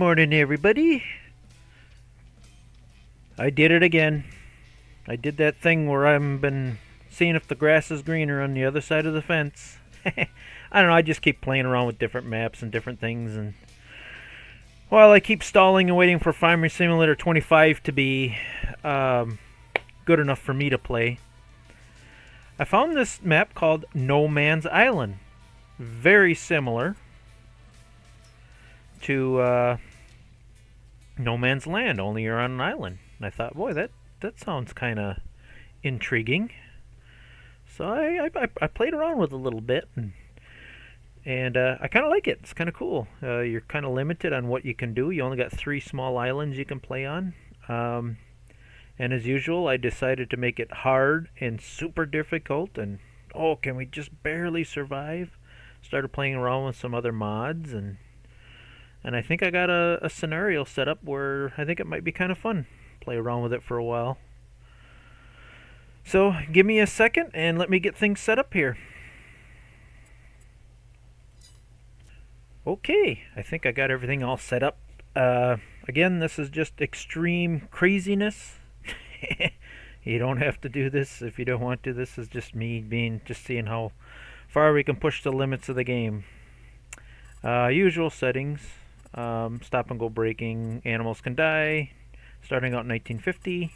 morning, everybody. I did it again. I did that thing where I've been seeing if the grass is greener on the other side of the fence. I don't know, I just keep playing around with different maps and different things, and while I keep stalling and waiting for Farming Simulator 25 to be good enough for me to play, I found this map called No Man's Island. Very similar to No Man's Land, only you're on an island. And I thought, boy, that sounds kind of intriguing. So I played around with it a little bit, and I kind of like it. It's kind of cool. You're kind of limited on what you can do. You only got 3 small islands you can play on. And as usual, I decided to make it hard and super difficult. And, oh, can we just barely survive? Started playing around with some other mods, and I think I got a scenario set up where I think it might be kind of fun. Play around with it for a while. So give me a second and let me get things set up here. Okay, I think I got everything all set up. Again, this is just extreme craziness. You don't have to do this if you don't want to. This is just me just seeing how far we can push the limits of the game. Usual settings. Stop and go braking. Animals can die. Starting out in 1950.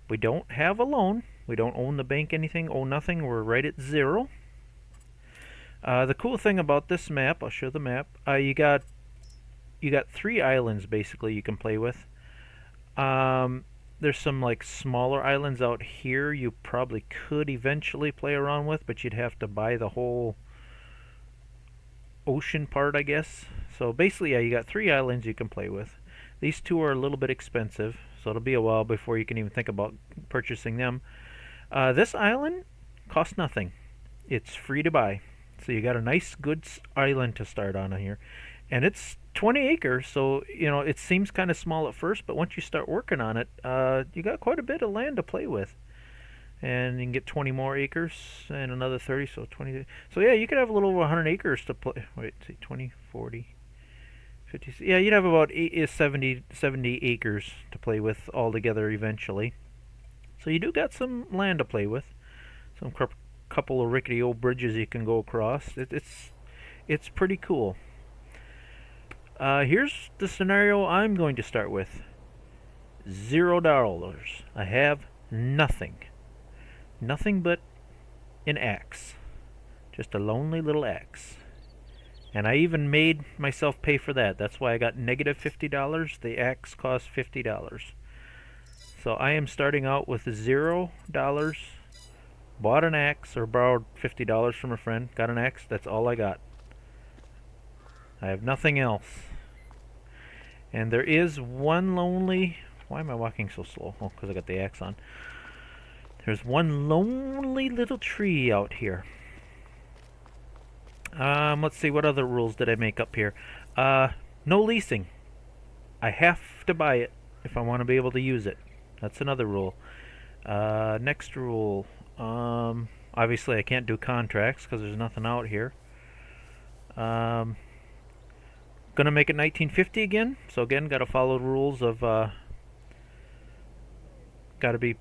We don't have a loan. We don't own the bank anything. Owe nothing. We're right at 0. The cool thing about this map, I'll show the map. You got 3 islands basically you can play with. There's some like smaller islands out here you probably could eventually play around with, but you'd have to buy the whole ocean part, I guess. So basically, yeah, you got 3 islands you can play with. These 2 are a little bit expensive, so it'll be a while before you can even think about purchasing them. This island costs nothing. It's free to buy. So you got a nice, good island to start on here. And it's 20 acres, so, you know, it seems kind of small at first, but once you start working on it, you got quite a bit of land to play with. And you can get 20 more acres and another 30, so 20. So yeah, you could have a little over 100 acres to play. Wait, see, 20, 40, 50. Yeah, you'd have about 70 acres to play with altogether eventually. So you do got some land to play with. Some couple of rickety old bridges you can go across. It's pretty cool. Here's the scenario I'm going to start with. $0. I have nothing. Nothing but an axe. Just a lonely little axe. And I even made myself pay for that. That's why I got negative $50. The axe cost $50. So I am starting out with $0. Bought an axe, or borrowed $50 from a friend. Got an axe. That's all I got. I have nothing else. And there is one lonely... Why am I walking so slow? Oh, because I got the axe on. There's one lonely little tree out here. Let's see, what other rules did I make up here? No leasing. I have to buy it if I want to be able to use it. That's another rule. Next rule. Obviously I can't do contracts because there's nothing out here. Gonna make it 1950 again. So again, gotta follow the rules of gotta be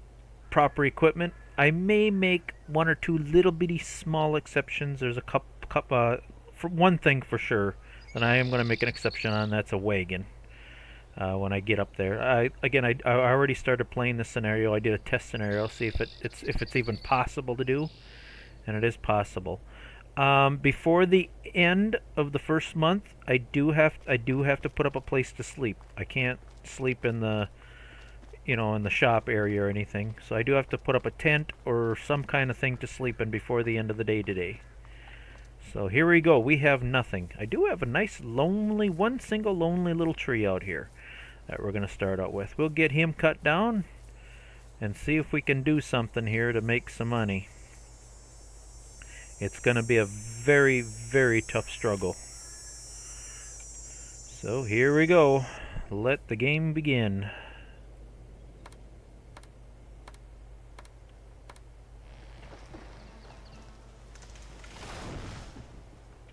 proper equipment. I may make 1 or 2 little bitty small exceptions. There's a for one thing for sure that I am going to make an exception on. That's a wagon. When I get up there, I already started playing this scenario. I did a test scenario, see if it's even possible to do, and it is possible. Before the end of the first month, I do have to put up a place to sleep. I can't sleep in the in the shop area or anything. So I do have to put up a tent or some kind of thing to sleep in before the end of the day today. So here we go. We have nothing. I do have a nice one single lonely little tree out here that we're going to start out with. We'll get him cut down and see if we can do something here to make some money. It's going to be a very, very tough struggle. So here we go. Let the game begin.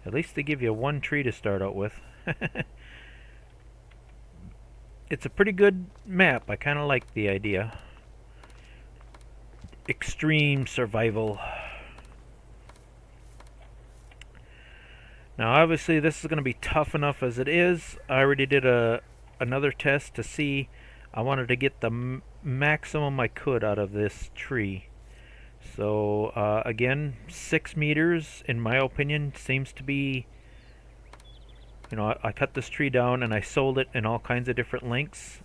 At least they give you one tree to start out with. It's a pretty good map. I kind of like the idea. Extreme survival. Now obviously this is going to be tough enough as it is. I already did another test to see. I wanted to get the maximum I could out of this tree. So again, 6 meters in my opinion seems to be, you know, I cut this tree down and I sold it in all kinds of different lengths,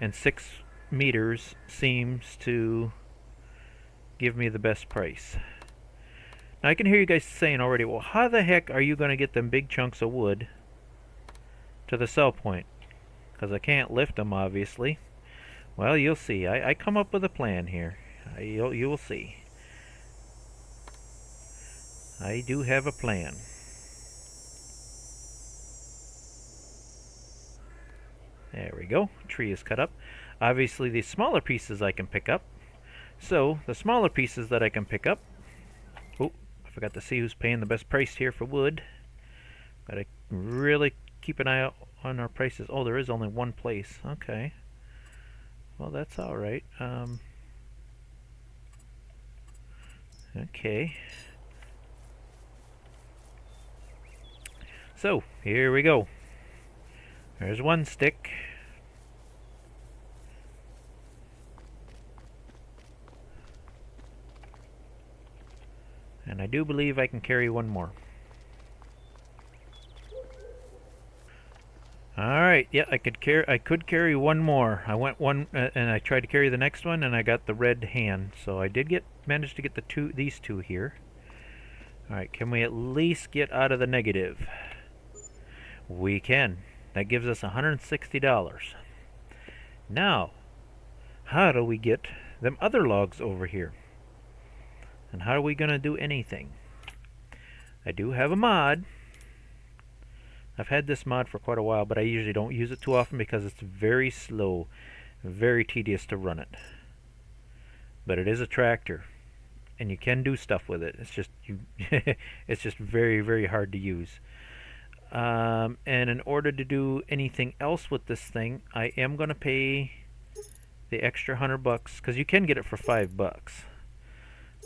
and 6 meters seems to give me the best price. Now I can hear you guys saying already, well, how the heck are you going to get them big chunks of wood to the sell point? Because I can't lift them, obviously. Well, you'll see. I come up with a plan here. You will see. I do have a plan. There we go. Tree is cut up. Obviously, the smaller pieces I can pick up. So, the smaller pieces that I can pick up... Oh, I forgot to see who's paying the best price here for wood. Gotta really keep an eye out on our prices. Oh, there is only one place. Okay. Well, that's alright. Okay. So, here we go. There's one stick. And I do believe I can carry one more. Alright, yeah, I could carry one more. I went one and I tried to carry the next one and I got the red hand. So I did manage to get these two here. Alright, can we at least get out of the negative? We can. That gives us $160. Now, how do we get them other logs over here? And how are we going to do anything? I do have a mod. I've had this mod for quite a while, but I usually don't use it too often because it's very slow, very tedious to run it. But it is a tractor, and you can do stuff with it. It's just it's just very, very hard to use. And in order to do anything else with this thing, I am going to pay the extra $100 because you can get it for $5.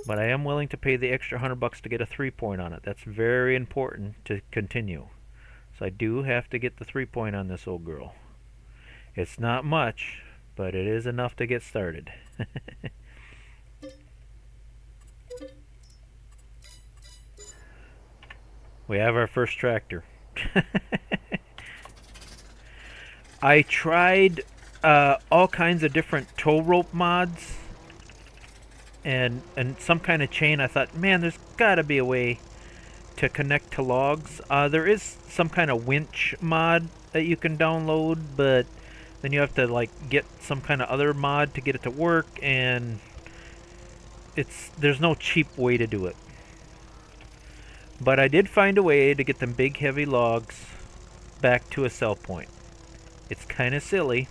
But I am willing to pay the extra $100 to get a 3-point on it. That's very important to continue. So I do have to get the 3-point on this old girl. It's not much, but it is enough to get started. We have our first tractor. I tried all kinds of different tow rope mods and some kind of chain. I thought, man, there's got to be a way to connect to logs. There is some kind of winch mod that you can download, but then you have to like get some kind of other mod to get it to work, and there's no cheap way to do it. But I did find a way to get them big heavy logs back to a sell point. It's kind of silly,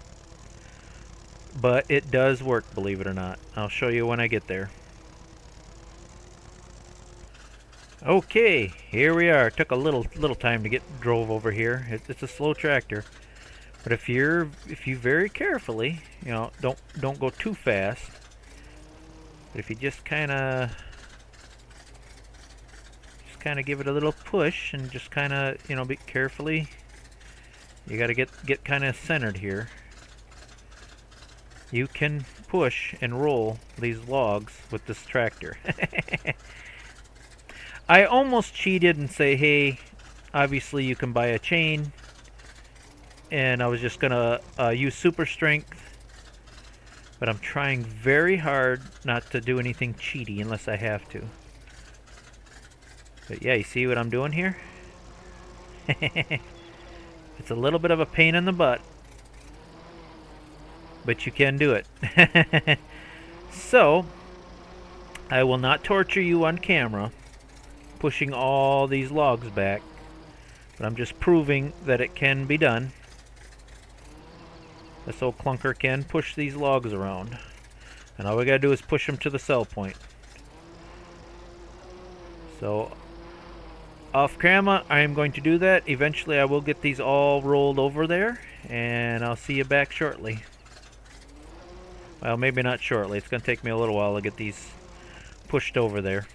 but it does work, believe it or not. I'll show you when I get there. Okay, here we are. It took a little time to get drove over here. It's a slow tractor, but if you very carefully, you know, don't go too fast. But if you just kind of give it a little push and just kind of, you know, be carefully. You got to get kind of centered here. You can push and roll these logs with this tractor. I almost cheated and say, hey, obviously you can buy a chain, and I was just gonna use super strength, but I'm trying very hard not to do anything cheaty unless I have to. But yeah, you see what I'm doing here? It's a little bit of a pain in the butt, but you can do it. So, I will not torture you on camera pushing all these logs back, but I'm just proving that it can be done. This old clunker can push these logs around, and all we gotta do is push them to the sell point. So Off camera, I am going to do that. Eventually, I will get these all rolled over there, and I'll see you back shortly. Well, maybe not shortly. It's going to take me a little while to get these pushed over there.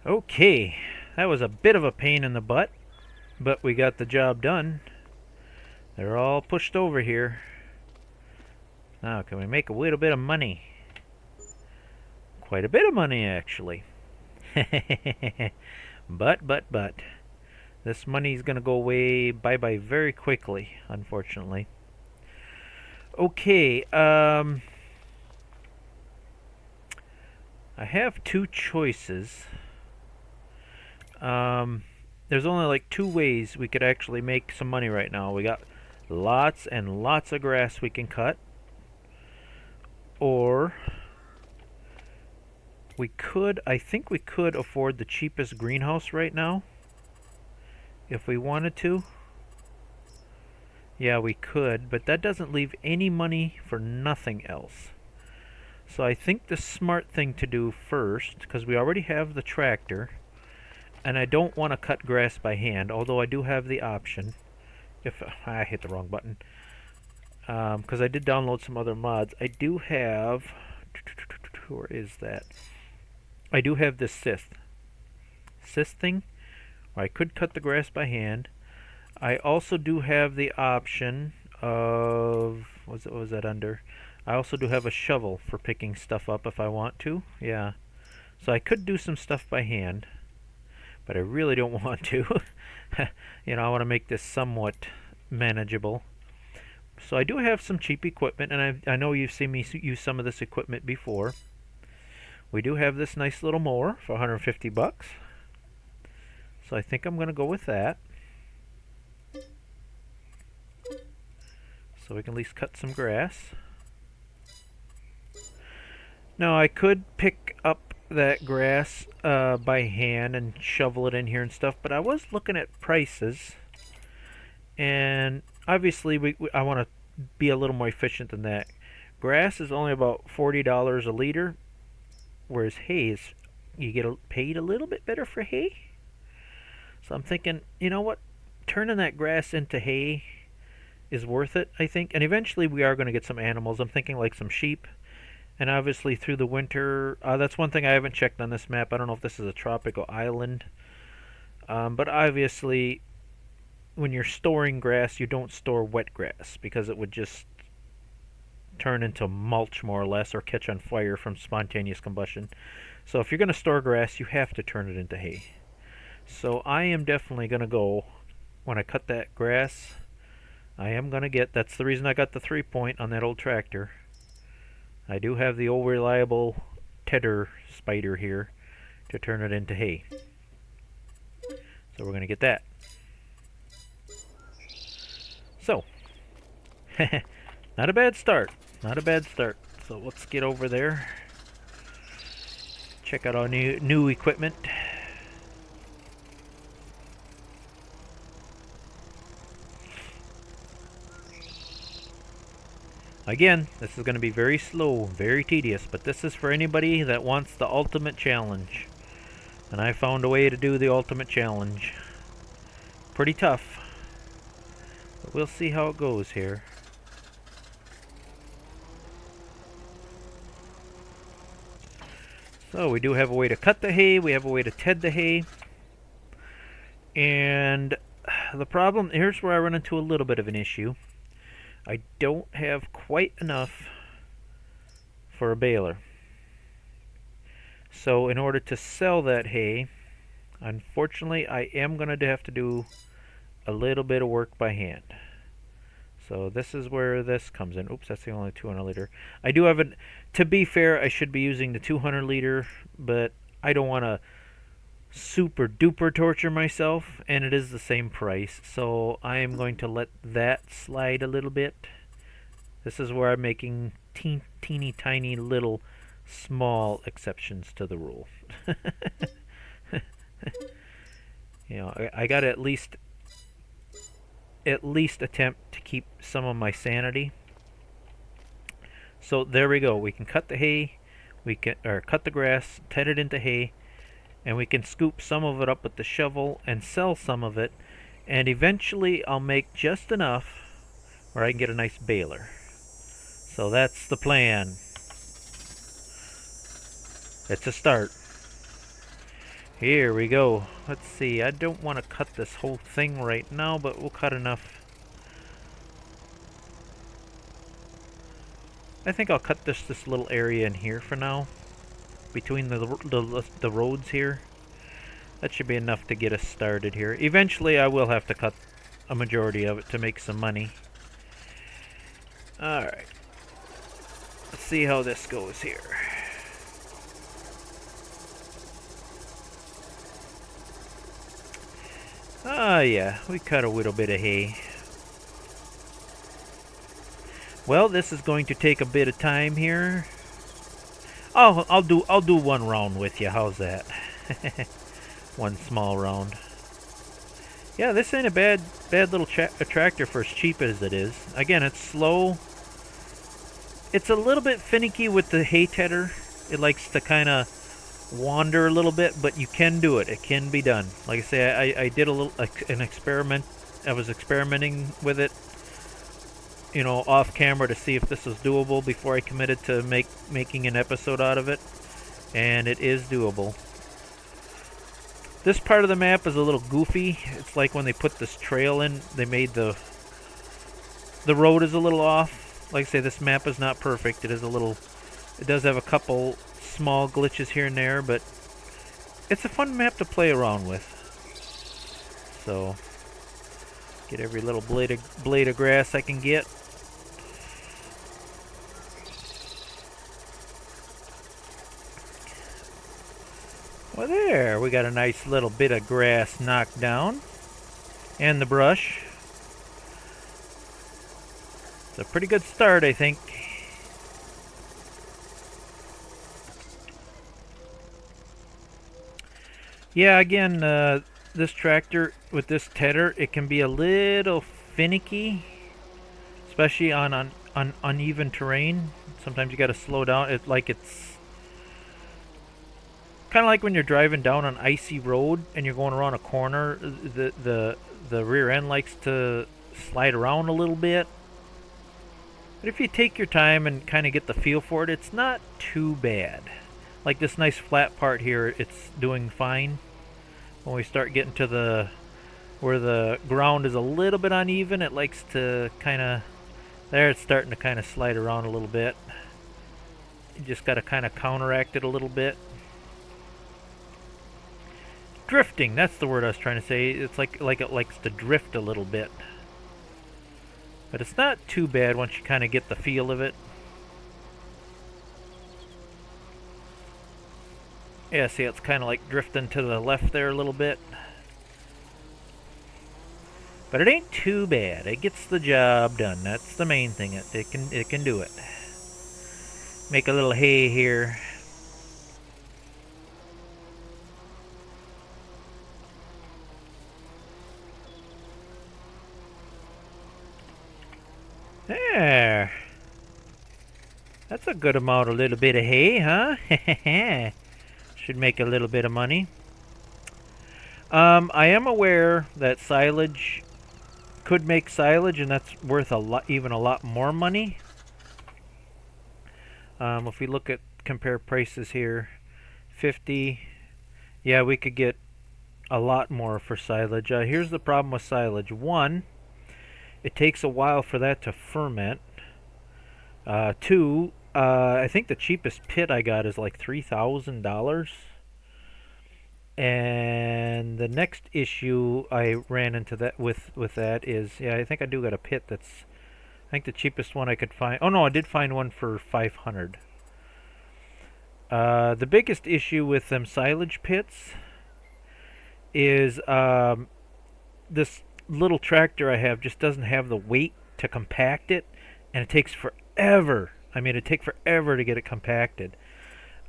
Okay, that was a bit of a pain in the butt, but we got the job done. They're all pushed over here. Now, can we make a little bit of money? Quite a bit of money, actually. But, this money's gonna go away bye-bye very quickly, unfortunately. Okay, I have two choices. There's only like two ways we could actually make some money right now. We got lots and lots of grass we can cut. Or I think we could afford the cheapest greenhouse right now. If we wanted to. Yeah, we could, but that doesn't leave any money for nothing else. So I think the smart thing to do first, because we already have the tractor, and I don't want to cut grass by hand, although I do have the option. If I hit the wrong button. Because I did download some other mods. I do have... Where is that? I do have this cyst thing, where I could cut the grass by hand. I also do have the option of... What was that under? I also do have a shovel for picking stuff up if I want to. Yeah. So I could do some stuff by hand, but I really don't want to. You know, I want to make this somewhat manageable. So I do have some cheap equipment, and I know you've seen me use some of this equipment before. We do have this nice little mower for 150 bucks. So I think I'm going to go with that. So we can at least cut some grass. Now I could pick up that grass by hand and shovel it in here and stuff, but I was looking at prices, and obviously I want to be a little more efficient than that. Grass is only about $40 a liter, whereas hay is, you get paid a little bit better for hay. So I'm thinking, you know what, turning that grass into hay is worth it, I think. And eventually we are going to get some animals. I'm thinking like some sheep. And obviously through the winter, that's one thing I haven't checked on this map. I don't know if this is a tropical island. But obviously, when you're storing grass, you don't store wet grass, because it would just turn into mulch, more or less, or catch on fire from spontaneous combustion. So if you're going to store grass, you have to turn it into hay. So I am definitely going to go, when I cut that grass, I am going to get, that's the reason I got the 3-point on that old tractor. I do have the old reliable tedder spider here to turn it into hay. So we're going to get that. So, not a bad start. Not a bad start. So let's get over there. Check out our new equipment. Again, this is going to be very slow, very tedious, but this is for anybody that wants the ultimate challenge. And I found a way to do the ultimate challenge. Pretty tough, but we'll see how it goes here. So we do have a way to cut the hay, we have a way to ted the hay. And the problem, here's where I run into a little bit of an issue. I don't have quite enough for a baler. So in order to sell that hay, unfortunately I am going to have to do a little bit of work by hand. So this is where this comes in. Oops, that's the only 200 liter. I do have an, to be fair, I should be using the 200 liter, but I don't want to super duper torture myself, and it is the same price, so I am going to let that slide a little bit. This is where I'm making teeny tiny little small exceptions to the rule. You know, I gotta at least attempt to keep some of my sanity. So there we go. We can cut the hay, we can cut the grass, ted it into hay, and we can scoop some of it up with the shovel and sell some of it. And eventually I'll make just enough where I can get a nice baler. So that's the plan. It's a start. Here we go. Let's see. I don't want to cut this whole thing right now, but we'll cut enough. I think I'll cut this little area in here for now, between the roads here. That should be enough to get us started here. Eventually I will have to cut a majority of it to make some money. Alright. Let's see how this goes here. Ah, yeah, we cut a little bit of hay. Well, this is going to take a bit of time here. Oh, I'll do one round with you. How's that? One small round. Yeah, this ain't a bad little tractor for as cheap as it is. Again, it's slow. It's a little bit finicky with the hay tedder. It likes to kind of wander a little bit, but you can do it. It can be done. Like I say, I did an experiment. I was experimenting with it, you know, off camera to see if this was doable before I committed to making an episode out of it, and it is doable. This part of the map is a little goofy. It's like when they put this trail in, they made the road is a little off. Like I say, this map is not perfect. It does have a couple small glitches here and there, but it's a fun map to play around with. So, get every little blade of grass I can get. Well, there, we got a nice little bit of grass knocked down. And the brush. It's a pretty good start, I think. Yeah, again, this tractor with this tedder, it can be a little finicky, especially on uneven terrain. Sometimes you got to slow down. It's kind of like when you're driving down an icy road and you're going around a corner. The rear end likes to slide around a little bit. But if you take your time and kind of get the feel for it, it's not too bad. Like this nice flat part here, it's doing fine. When we start getting to where the ground is a little bit uneven, it likes to kind of, there it's starting to kind of slide around a little bit. You just got to kind of counteract it a little bit. Drifting, that's the word I was trying to say. It's like it likes to drift a little bit. But it's not too bad once you kind of get the feel of it. Yeah, see, it's kind of like drifting to the left there a little bit. But it ain't too bad. It gets the job done. That's the main thing. It can do it. Make a little hay here. There. That's a good amount, a little bit of hay, huh? Should make a little bit of money. I am aware that silage could make silage, and that's worth even a lot more money. If we look at compare prices here, 50. Yeah, we could get a lot more for silage. Here's the problem with silage. One, it takes a while for that to ferment. Two, I think the cheapest pit I got is like $3,000. And the next issue I ran into that with that is, yeah, I think I do got a pit that's, I think the cheapest one I could find. Oh no, I did find one for 500. The biggest issue with them silage pits is this little tractor I have just doesn't have the weight to compact it, and it takes forever. I mean, it'd take forever to get it compacted.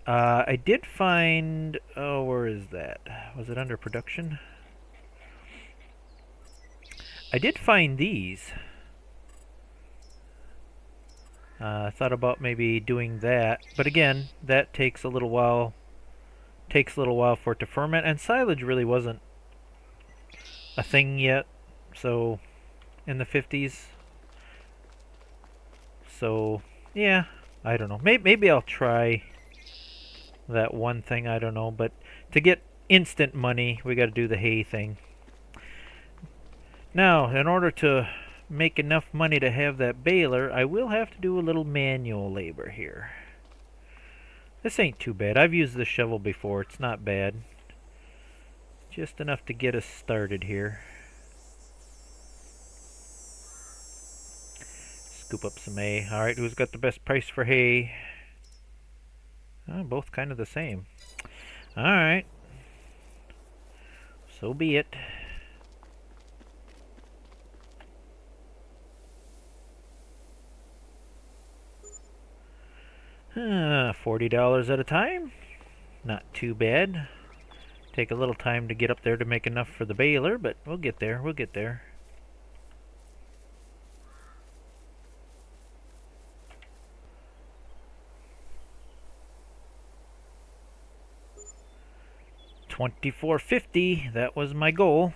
I did find, oh, where is that? Was it under production? I did find these. I thought about maybe doing that, but again, that takes a little while. Takes a little while for it to ferment, and silage really wasn't a thing yet. So in the 50s. So yeah, I don't know. Maybe I'll try that one thing. I don't know, but to get instant money, we got to do the hay thing. Now, in order to make enough money to have that baler, I will have to do a little manual labor here. This ain't too bad. I've used this shovel before. It's not bad. Just enough to get us started here. Scoop up some hay. Alright, who's got the best price for hay? Oh, both kind of the same. Alright. So be it. $40 at a time. Not too bad. Take a little time to get up there to make enough for the baler, but we'll get there. We'll get there. $24.50. That was my goal.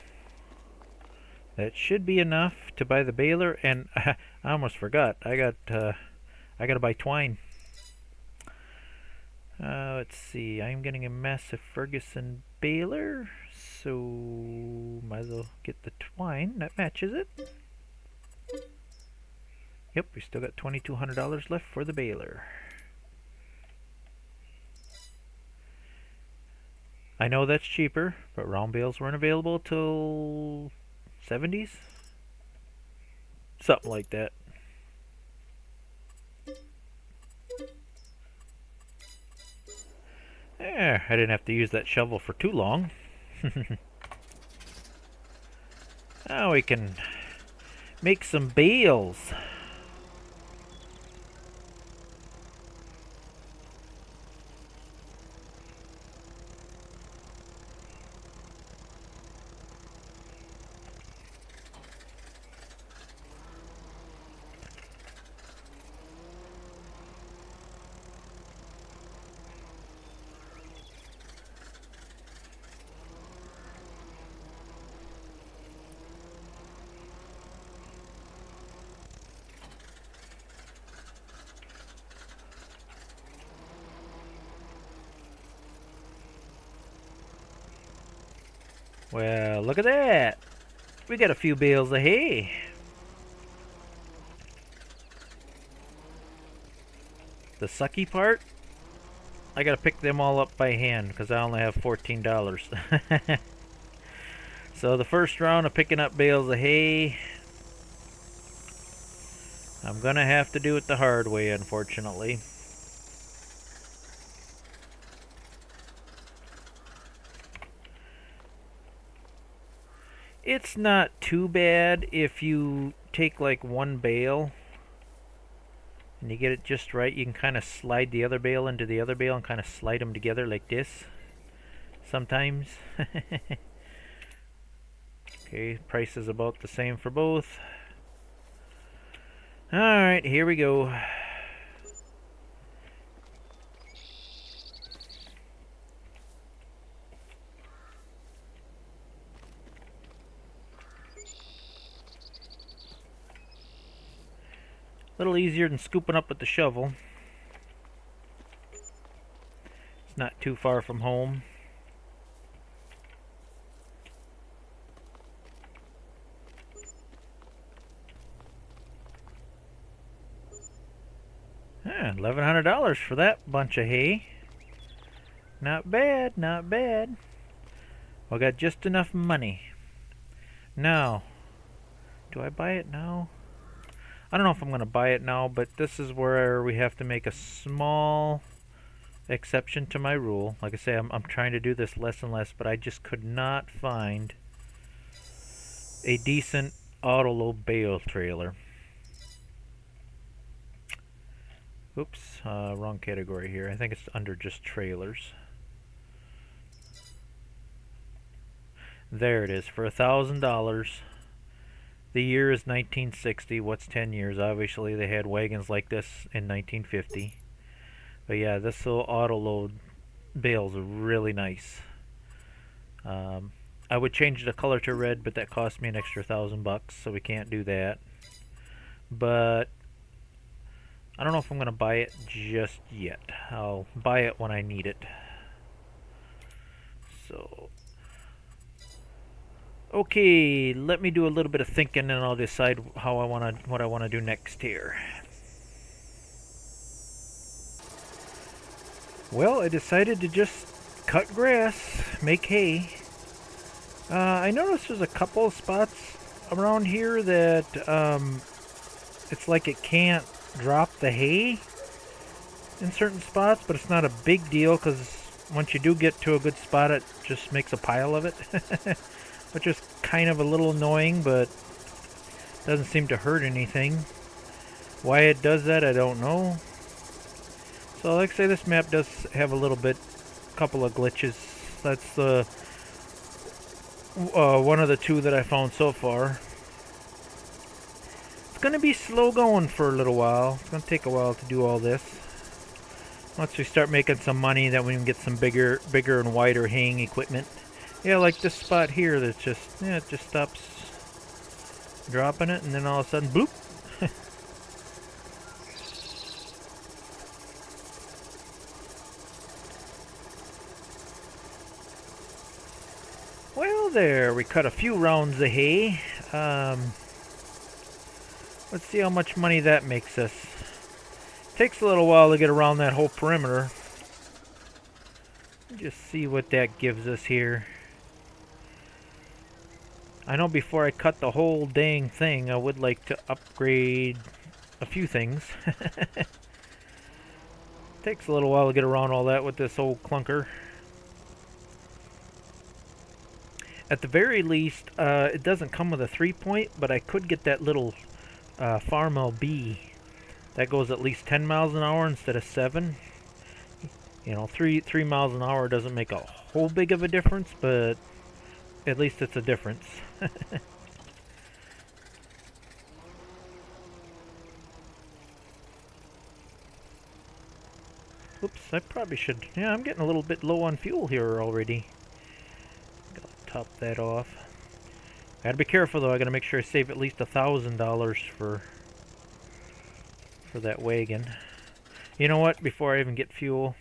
That should be enough to buy the baler, and I almost forgot. I got to buy twine. Let's see. I'm getting a massive Ferguson baler, so might as well get the twine that matches it. Yep, we still got $2,200 left for the baler. I know that's cheaper, but round bales weren't available till 70s? Something like that. There, I didn't have to use that shovel for too long. Now we can make some bales. Well, look at that. We got a few bales of hay. The sucky part, I gotta pick them all up by hand because I only have $14. So the first round of picking up bales of hay, I'm gonna have to do it the hard way, unfortunately. It's not too bad if you take like one bale and you get it just right. You can kind of slide the other bale into the other bale and kind of slide them together like this sometimes. Okay, price is about the same for both. Alright, here we go. A little easier than scooping up with the shovel. It's not too far from home. $1,100 for that bunch of hay. Not bad, not bad. We got just enough money. Now, do I buy it now? I don't know if I'm going to buy it now, but this is where we have to make a small exception to my rule. Like I say, I'm trying to do this less and less, but I just could not find a decent auto-load bale trailer. Oops, wrong category here. I think it's under just trailers. There it is, for $1,000. The year is 1960. What's 10 years? Obviously, they had wagons like this in 1950. But yeah, this little auto load bales are really nice. I would change the color to red, but that cost me an extra $1,000, so we can't do that. But I don't know if I'm going to buy it just yet. I'll buy it when I need it. So, okay, let me do a little bit of thinking, and I'll decide what I want to do next here. Well, I decided to just cut grass, make hay. I noticed there's a couple of spots around here that it's like it can't drop the hay in certain spots, but it's not a big deal because once you do get to a good spot, it just makes a pile of it. Which is kind of a little annoying, but doesn't seem to hurt anything. Why it does that, I don't know. So like I say, this map does have a couple of glitches. That's the one of the two that I found so far. It's going to be slow going for a little while. It's going to take a while to do all this. Once we start making some money, then we can get some bigger and wider haying equipment. Yeah, like this spot here that's just, yeah, it just stops dropping it, and then all of a sudden, bloop. Well, there, we cut a few rounds of hay. Let's see how much money that makes us. Takes a little while to get around that whole perimeter. Just see what that gives us here. I know before I cut the whole dang thing, I would like to upgrade a few things. Takes a little while to get around all that with this old clunker. At the very least, it doesn't come with a 3-point, but I could get that little Farm LB. That goes at least 10 miles an hour instead of 7. You know, 3 miles an hour doesn't make a whole big of a difference, but at least it's a difference. Oops, I probably should... Yeah, I'm getting a little bit low on fuel here already. Gotta top that off. Gotta be careful though, I gotta make sure I save at least $1,000 for that wagon. You know what, before I even get fuel,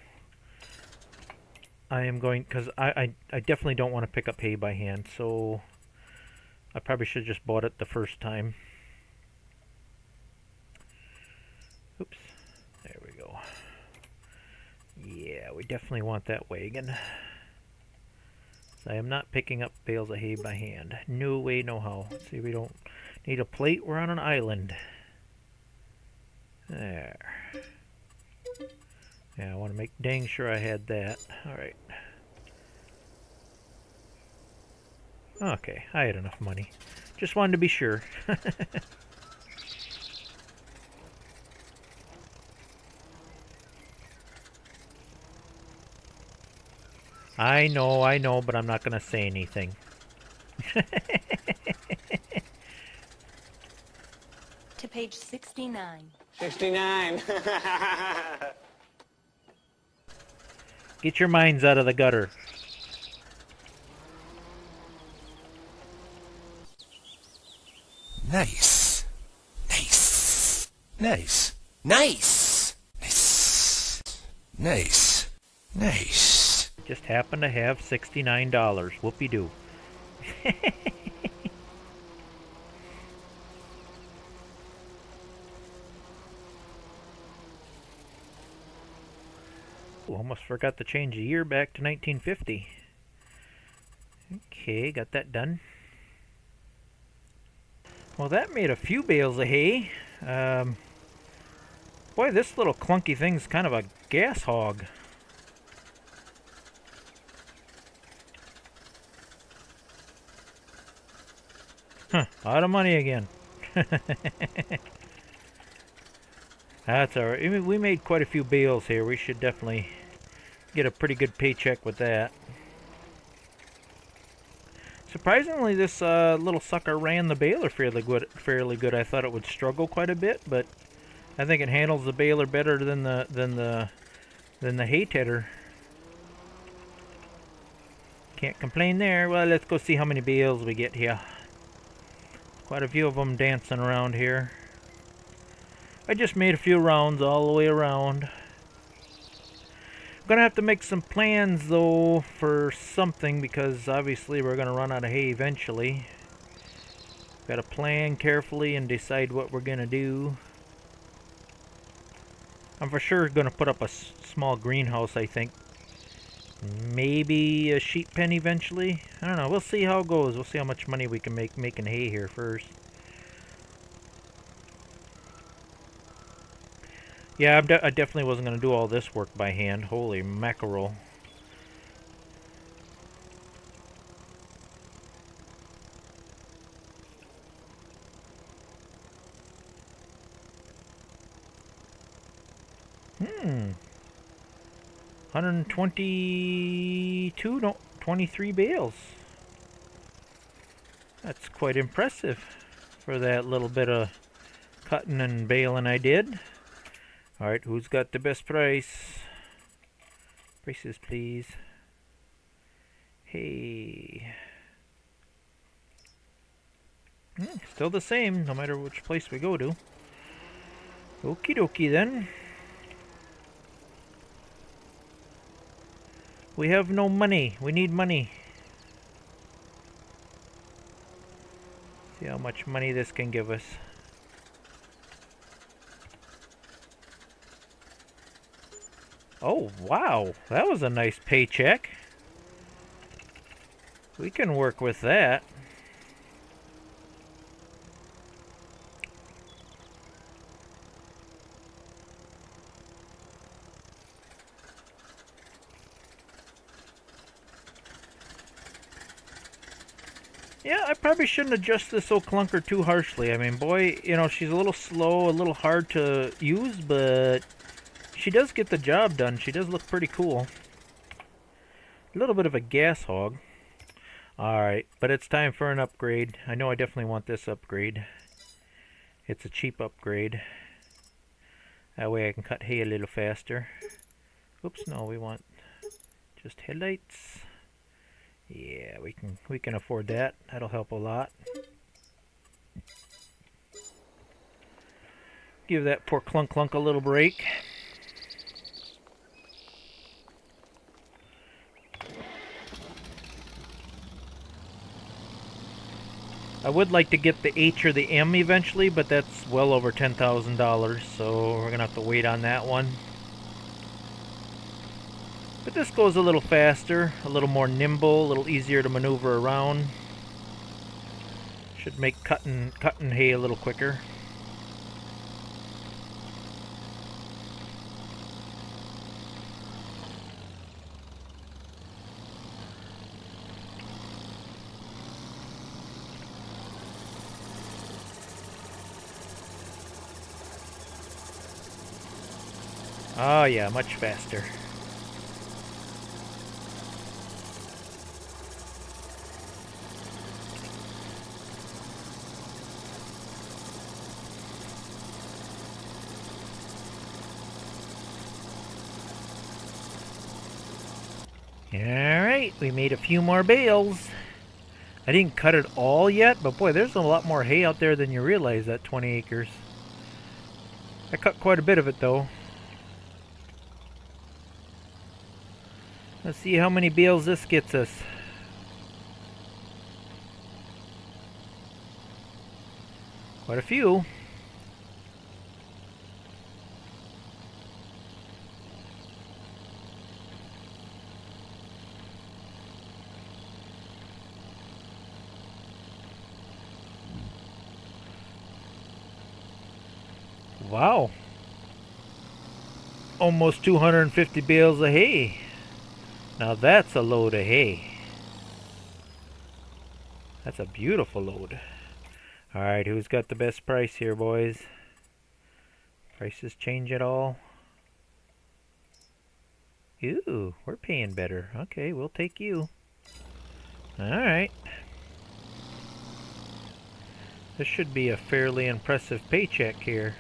I am going, because I definitely don't want to pick up hay by hand, so I probably should have just bought it the first time. Oops, there we go. Yeah, we definitely want that wagon. So I am not picking up bales of hay by hand. No way, no how. Let's see, we don't need a plate, we're on an island. There. Yeah, I want to make dang sure I had that. Alright. Okay, I had enough money. Just wanted to be sure. I know, but I'm not going to say anything. To page 69. 69. Get your minds out of the gutter. Nice. Nice. Nice. Nice. Nice. Nice. Nice. Just happen to have $69. Whoopee-doo. Almost forgot to change the year back to 1950. Okay, got that done. Well, that made a few bales of hay. Boy, this little clunky thing's kind of a gas hog. Huh, out of money again. That's alright. I mean, we made quite a few bales here. We should definitely get a pretty good paycheck with that. Surprisingly, this little sucker ran the baler fairly good. Fairly good. I thought it would struggle quite a bit, but I think it handles the baler better than the hay tedder. Can't complain there. Well, let's go see how many bales we get here. Quite a few of them dancing around here. I just made a few rounds all the way around. Gonna have to make some plans though for something, because obviously we're gonna run out of hay eventually. Gotta plan carefully and decide what we're gonna do. I'm for sure gonna put up a small greenhouse, I think. Maybe a sheep pen eventually. I don't know. We'll see how it goes. We'll see how much money we can make making hay here first. Yeah, I definitely wasn't going to do all this work by hand. Holy mackerel. Hmm. 122, no, 23 bales. That's quite impressive for that little bit of cutting and baling I did. Alright, who's got the best price? Prices, please. Hey. Still the same, no matter which place we go to. Okie dokie then. We have no money. We need money. See how much money this can give us. Oh, wow. That was a nice paycheck. We can work with that. Yeah, I probably shouldn't adjust this old clunker too harshly. I mean, boy, you know, she's a little slow, a little hard to use, but she does get the job done. She does look pretty cool. A little bit of a gas hog. Alright, but it's time for an upgrade. I know I definitely want this upgrade. It's a cheap upgrade. That way I can cut hay a little faster. Oops, no, we want just headlights. Yeah, we can afford that. That'll help a lot. Give that poor Clunk Clunk a little break. I would like to get the H or the M eventually, but that's well over $10,000, so we're gonna have to wait on that one. But this goes a little faster, a little more nimble, a little easier to maneuver around. Should make cutting hay a little quicker. Oh yeah, much faster. Alright, we made a few more bales. I didn't cut it all yet, but boy, there's a lot more hay out there than you realize, that 20 acres. I cut quite a bit of it though. Let's see how many bales this gets us. Quite a few. Wow. Almost 250 bales of hay. Now that's a load of hay. That's a beautiful load. Alright, who's got the best price here, boys? Prices change at all? Ooh, we're paying better. Okay, we'll take you. Alright. This should be a fairly impressive paycheck here.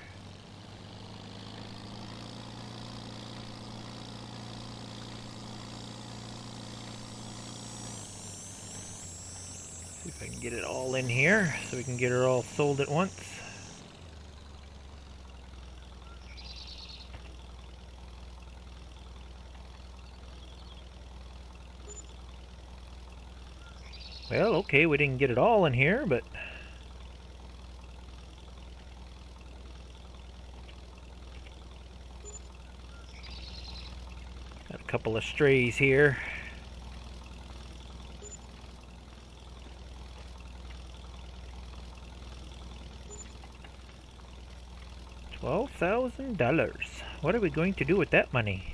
See if I can get it all in here so we can get her all sold at once. Well, okay, we didn't get it all in here, but got a couple of strays here. $12,000. What are we going to do with that money?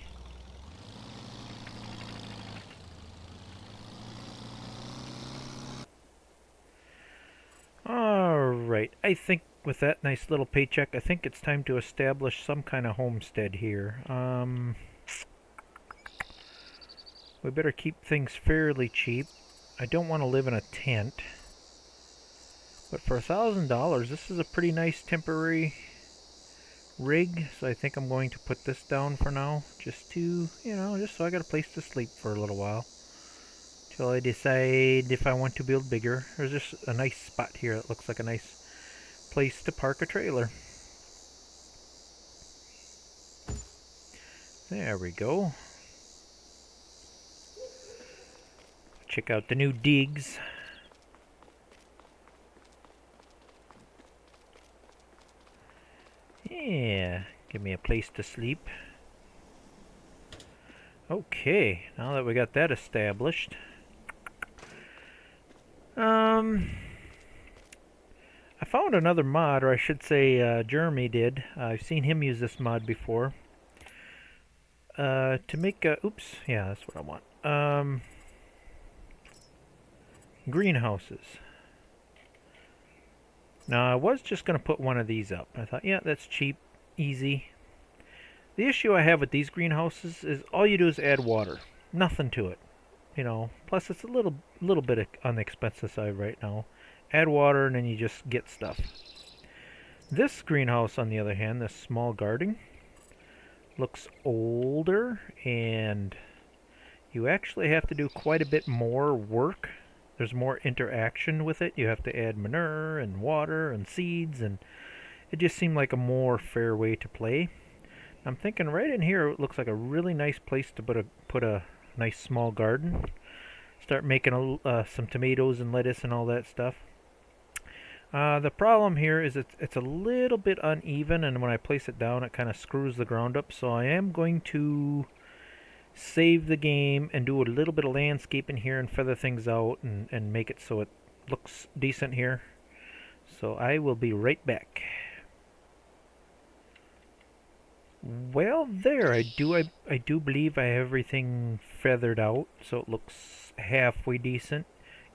Alright, I think with that nice little paycheck, I think it's time to establish some kind of homestead here. We better keep things fairly cheap. I don't want to live in a tent. But for $1,000, this is a pretty nice temporary rig. So I think I'm going to put this down for now. Just to, just so I got a place to sleep for a little while. Till I decide if I want to build bigger. There's just a nice spot here. It looks like a nice place to park a trailer. There we go. Check out the new digs. Yeah, give me a place to sleep. Okay, now that we got that established. I found another mod, or I should say Jeremy did. I've seen him use this mod before. To make a, oops, yeah, that's what I want. Greenhouses. Now I was just going to put one of these up. I thought, yeah, that's cheap, easy. The issue I have with these greenhouses is all you do is add water. Nothing to it. Plus it's a little bit on the expensive side right now. Add water and then you just get stuff. This greenhouse, on the other hand, this small garden, looks older and you actually have to do quite a bit more work. There's more interaction with it. You have to add manure and water and seeds, and it just seemed like a more fair way to play. I'm thinking right in here it looks like a really nice place to put a nice small garden. Start making some tomatoes and lettuce and all that stuff. The problem here is it's a little bit uneven, and when I place it down it kind of screws the ground up, so I am going to save the game and do a little bit of landscaping here and feather things out and make it so it looks decent here. So I will be right back. Well, there, I do believe I have everything feathered out, so it looks halfway decent.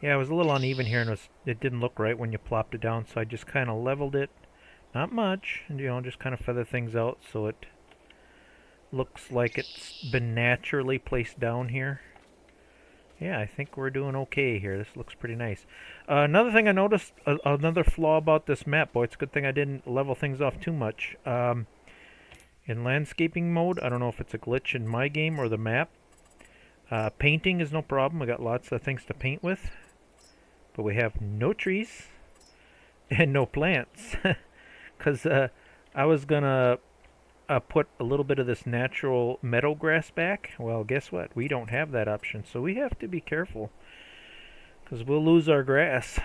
Yeah, it was a little uneven here, and it didn't look right when you plopped it down, so I just kind of leveled it. Not much, and just kind of feather things out so it looks like it's been naturally placed down here. Yeah, I think we're doing okay here. This looks pretty nice. Another thing I noticed, another flaw about this map, boy, it's a good thing I didn't level things off too much. In landscaping mode, I don't know if it's a glitch in my game or the map. Painting is no problem. I got lots of things to paint with. But we have no trees and no plants. Because I was going to put a little bit of this natural meadow grass back. Well, guess what? We don't have that option. So we have to be careful. Because we'll lose our grass.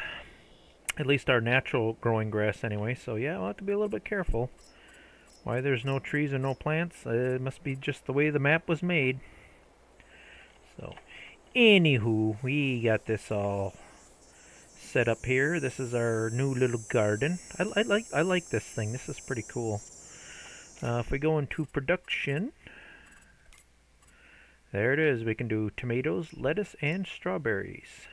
At least our natural growing grass anyway. So yeah, we'll have to be a little bit careful. Why there's no trees and no plants? It must be just the way the map was made. So, anywho, we got this all set up here. This is our new little garden. I like this thing. This is pretty cool. If we go into production, there it is. We can do tomatoes, lettuce, and strawberries.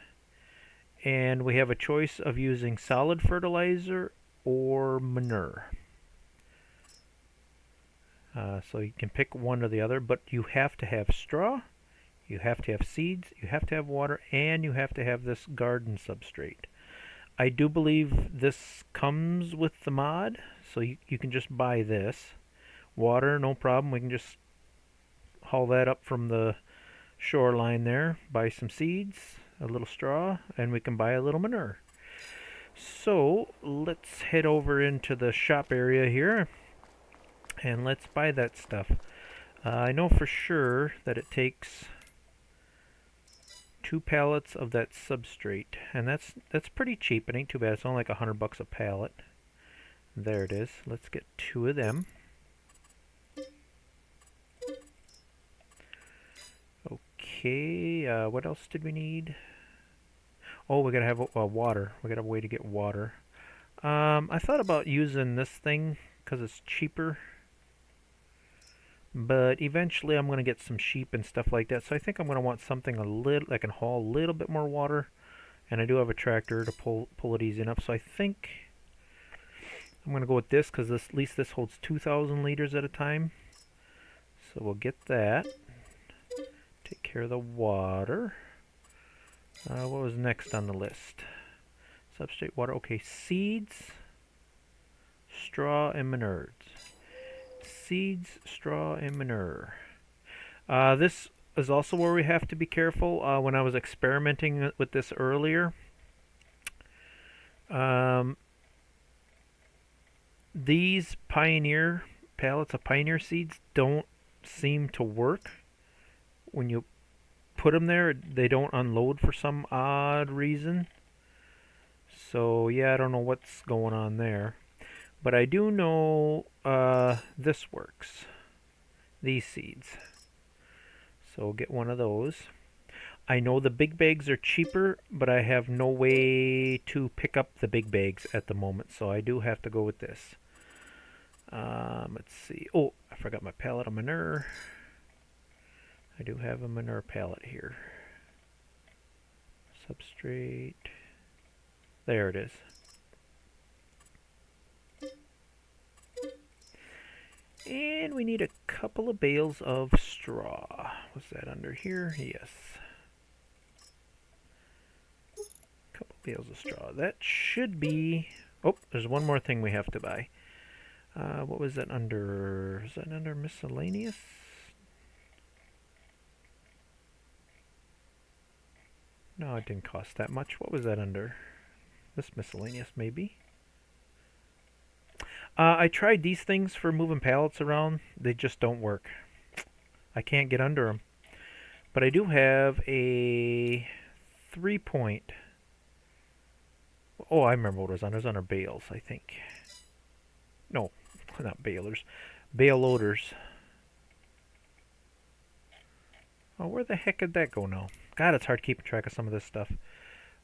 And we have a choice of using solid fertilizer or manure. So you can pick one or the other, but you have to have straw, you have to have seeds, you have to have water, and you have to have this garden substrate. I do believe this comes with the mod, so you can just buy this. Water, no problem. We can just haul that up from the shoreline there, buy some seeds, a little straw, and we can buy a little manure. So let's head over into the shop area here and let's buy that stuff. I know for sure that it takes 2 pallets of that substrate, and that's pretty cheap. It ain't too bad. It's only like $100 a pallet. There it is. Let's get 2 of them. Okay, what else did we need? Oh, we gotta have water. We gotta have a way to get water. I thought about using this thing because it's cheaper, but eventually I'm gonna get some sheep and stuff like that. So I think I'm gonna want something a little that can haul a little bit more water, and I do have a tractor to pull it easy enough. So I think I'm gonna go with this because at least this holds 2,000 liters at a time. So we'll get that. Take care of the water. What was next on the list? Substrate, water. Okay, seeds, straw, and manure. Seeds, straw, and manure. This is also where we have to be careful. When I was experimenting with this earlier, these Pioneer pallets of Pioneer seeds don't seem to work. When you put them there, they don't unload for some odd reason. So yeah, I don't know what's going on there. But I do know this works. These seeds. So we'll get one of those. I know the big bags are cheaper, but I have no way to pick up the big bags at the moment. So I do have to go with this. Let's see. Oh, I forgot my pallet of manure. I do have a manure pallet here. Substrate. There it is. And we need a couple of bales of straw. Was that under here? Yes. A couple bales of straw. That should be... Oh, there's one more thing we have to buy. What was that under? Is that under miscellaneous? No, it didn't cost that much. What was that under? This miscellaneous, maybe? I tried these things for moving pallets around. They just don't work. I can't get under them. But I do have a 3-point. Oh, I remember what it was on. It was under bales, I think. No, not balers. Bale loaders. Oh, where the heck did that go now? God, it's hard keeping track of some of this stuff.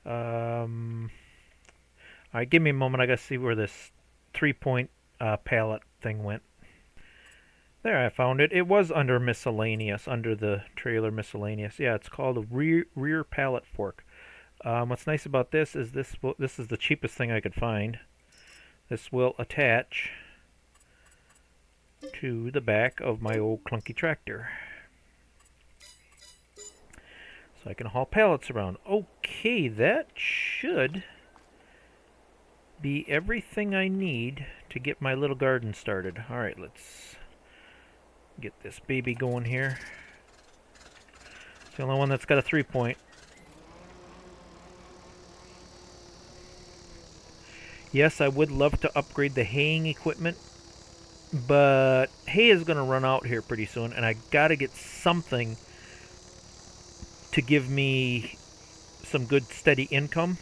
Alright, give me a moment. I gotta see where this 3-point pallet thing went. There, I found it. It was under miscellaneous, under the trailer miscellaneous. Yeah, it's called a rear pallet fork. What's nice about this is this is the cheapest thing I could find. This will attach to the back of my old clunky tractor. So I can haul pallets around. Okay, that should be everything I need to get my little garden started. Alright, let's get this baby going here. It's the only one that's got a 3-point. Yes, I would love to upgrade the haying equipment, but hay is going to run out here pretty soon, and I got to get something to give me some good steady income.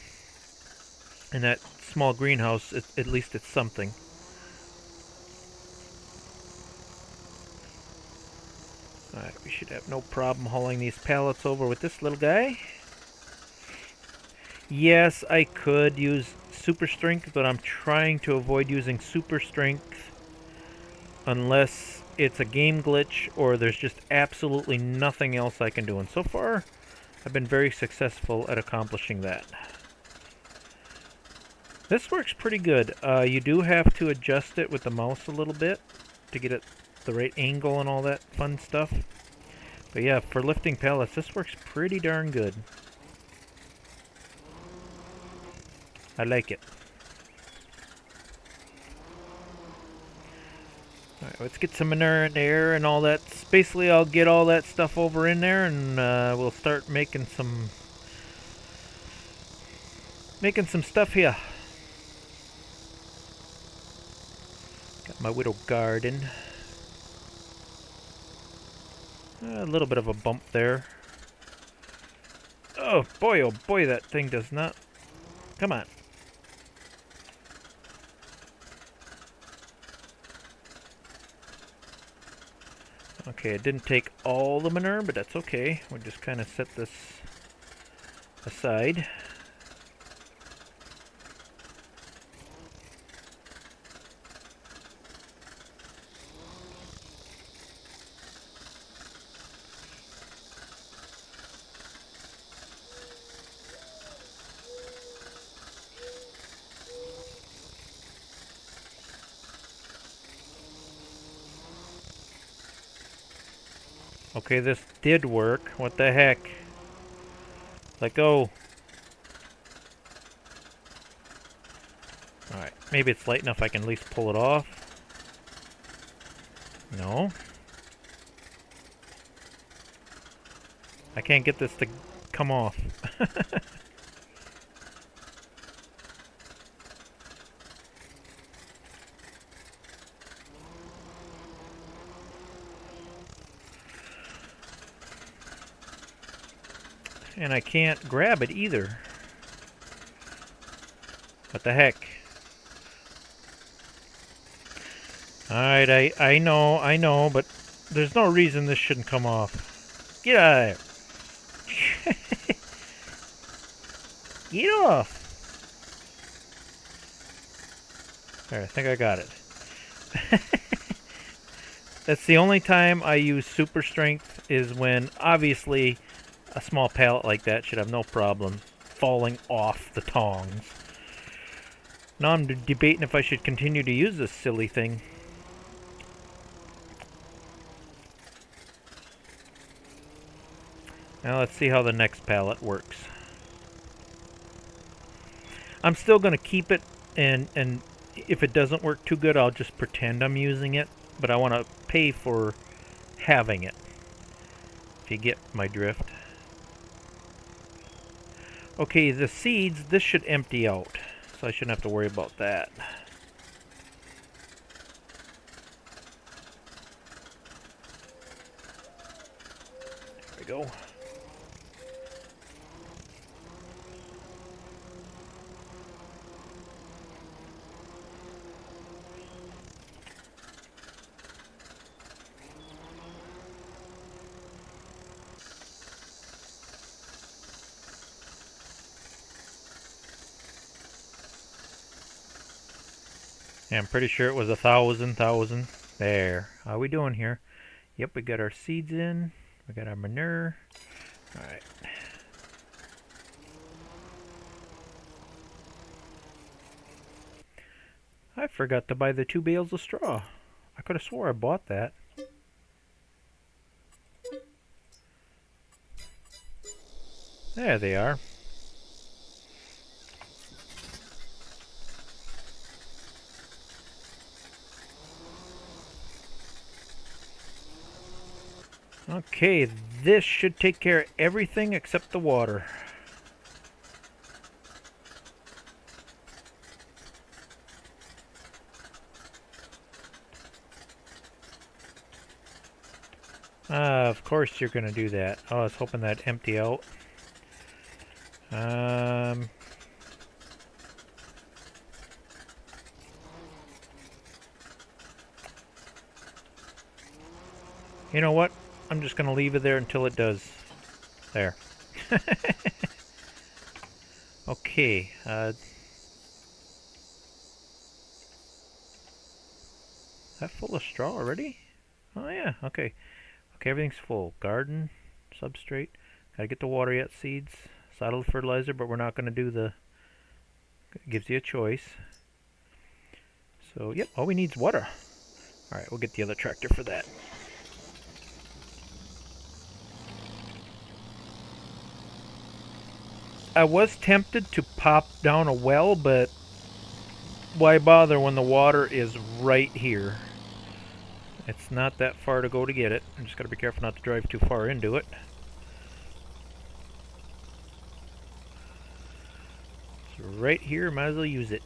And that small greenhouse, at least it's something. Alright, we should have no problem hauling these pallets over with this little guy. Yes, I could use super strength, but I'm trying to avoid using super strength unless it's a game glitch or there's just absolutely nothing else I can do. And so far, I've been very successful at accomplishing that. This works pretty good. You do have to adjust it with the mouse a little bit to get it the right angle and all that fun stuff. But yeah, for lifting pallets, this works pretty darn good. I like it. Alright, let's get some manure in there and all that. Basically, I'll get all that stuff over in there and we'll start making some stuff here. Got my little garden. A little bit of a bump there. Oh boy, that thing does not... Come on. Okay, it didn't take all the manure, but that's okay. We'll just kind of set this aside. Okay, this did work. What the heck? Let go. Alright, maybe it's light enough I can at least pull it off. No. I can't get this to come off. And I can't grab it either. What the heck? Alright, I know, but there's no reason this shouldn't come off. Get out of there. Get off. There, I think I got it. That's the only time I use super strength is when, obviously, a small pallet like that should have no problem falling off the tongs. Now I'm debating if I should continue to use this silly thing. Now let's see how the next pallet works. I'm still going to keep it, and if it doesn't work too good, I'll just pretend I'm using it. But I want to pay for having it, if you get my drift. Okay, the seeds, this should empty out, so I shouldn't have to worry about that. There we go. Yeah, I'm pretty sure it was 1,000. There. How are we doing here? Yep, we got our seeds in. We got our manure. Alright. I forgot to buy the 2 bales of straw. I could have swore I bought that. There they are. Okay, this should take care of everything except the water. Of course you're going to do that. Oh, I was hoping that'd empty out. You know what? I'm just going to leave it there until it does. There. Okay. Is that full of straw already? Oh yeah, okay. Okay, everything's full. Garden, substrate. Gotta get the water yet, seeds, saddle fertilizer, but we're not going to do the... It gives you a choice. So, yep, all we need is water. Alright, we'll get the other tractor for that. I was tempted to pop down a well, but why bother when the water is right here? It's not that far to go to get it. I just gotta be careful not to drive too far into it. So right here, might as well use it.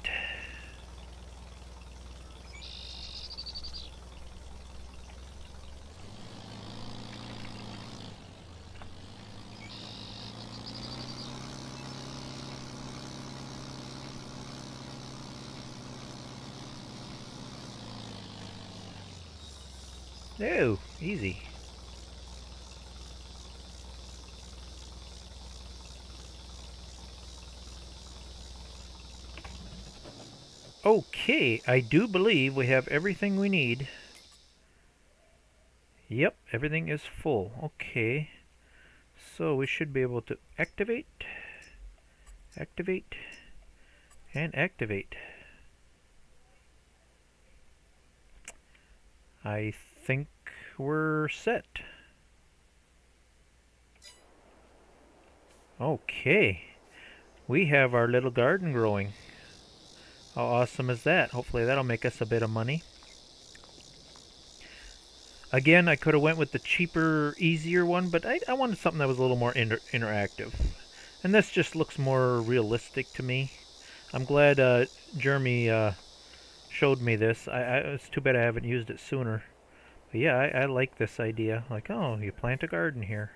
Oh, easy. Okay, I do believe we have everything we need. Yep, everything is full. Okay, so we should be able to activate, activate, and activate. I think we're set. Okay, we have our little garden growing. How awesome is that? Hopefully that'll make us a bit of money. Again, I could have went with the cheaper, easier one, but I wanted something that was a little more interactive. And this just looks more realistic to me. I'm glad Jeremy showed me this. It's too bad I haven't used it sooner. But yeah, I like this idea. Like, oh, you plant a garden here.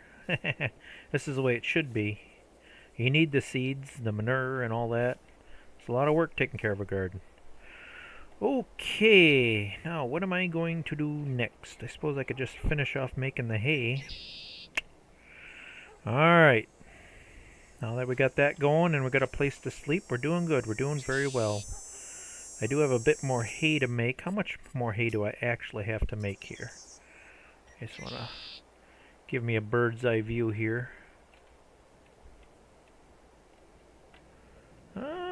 This is the way it should be. You need the seeds, the manure, and all that. It's a lot of work taking care of a garden. Okay, now what am I going to do next? I suppose I could just finish off making the hay. Alright, now that we got that going and we got a place to sleep, we're doing good. We're doing very well. I do have a bit more hay to make. How much more hay do I actually have to make here? I just want to give me a bird's eye view here.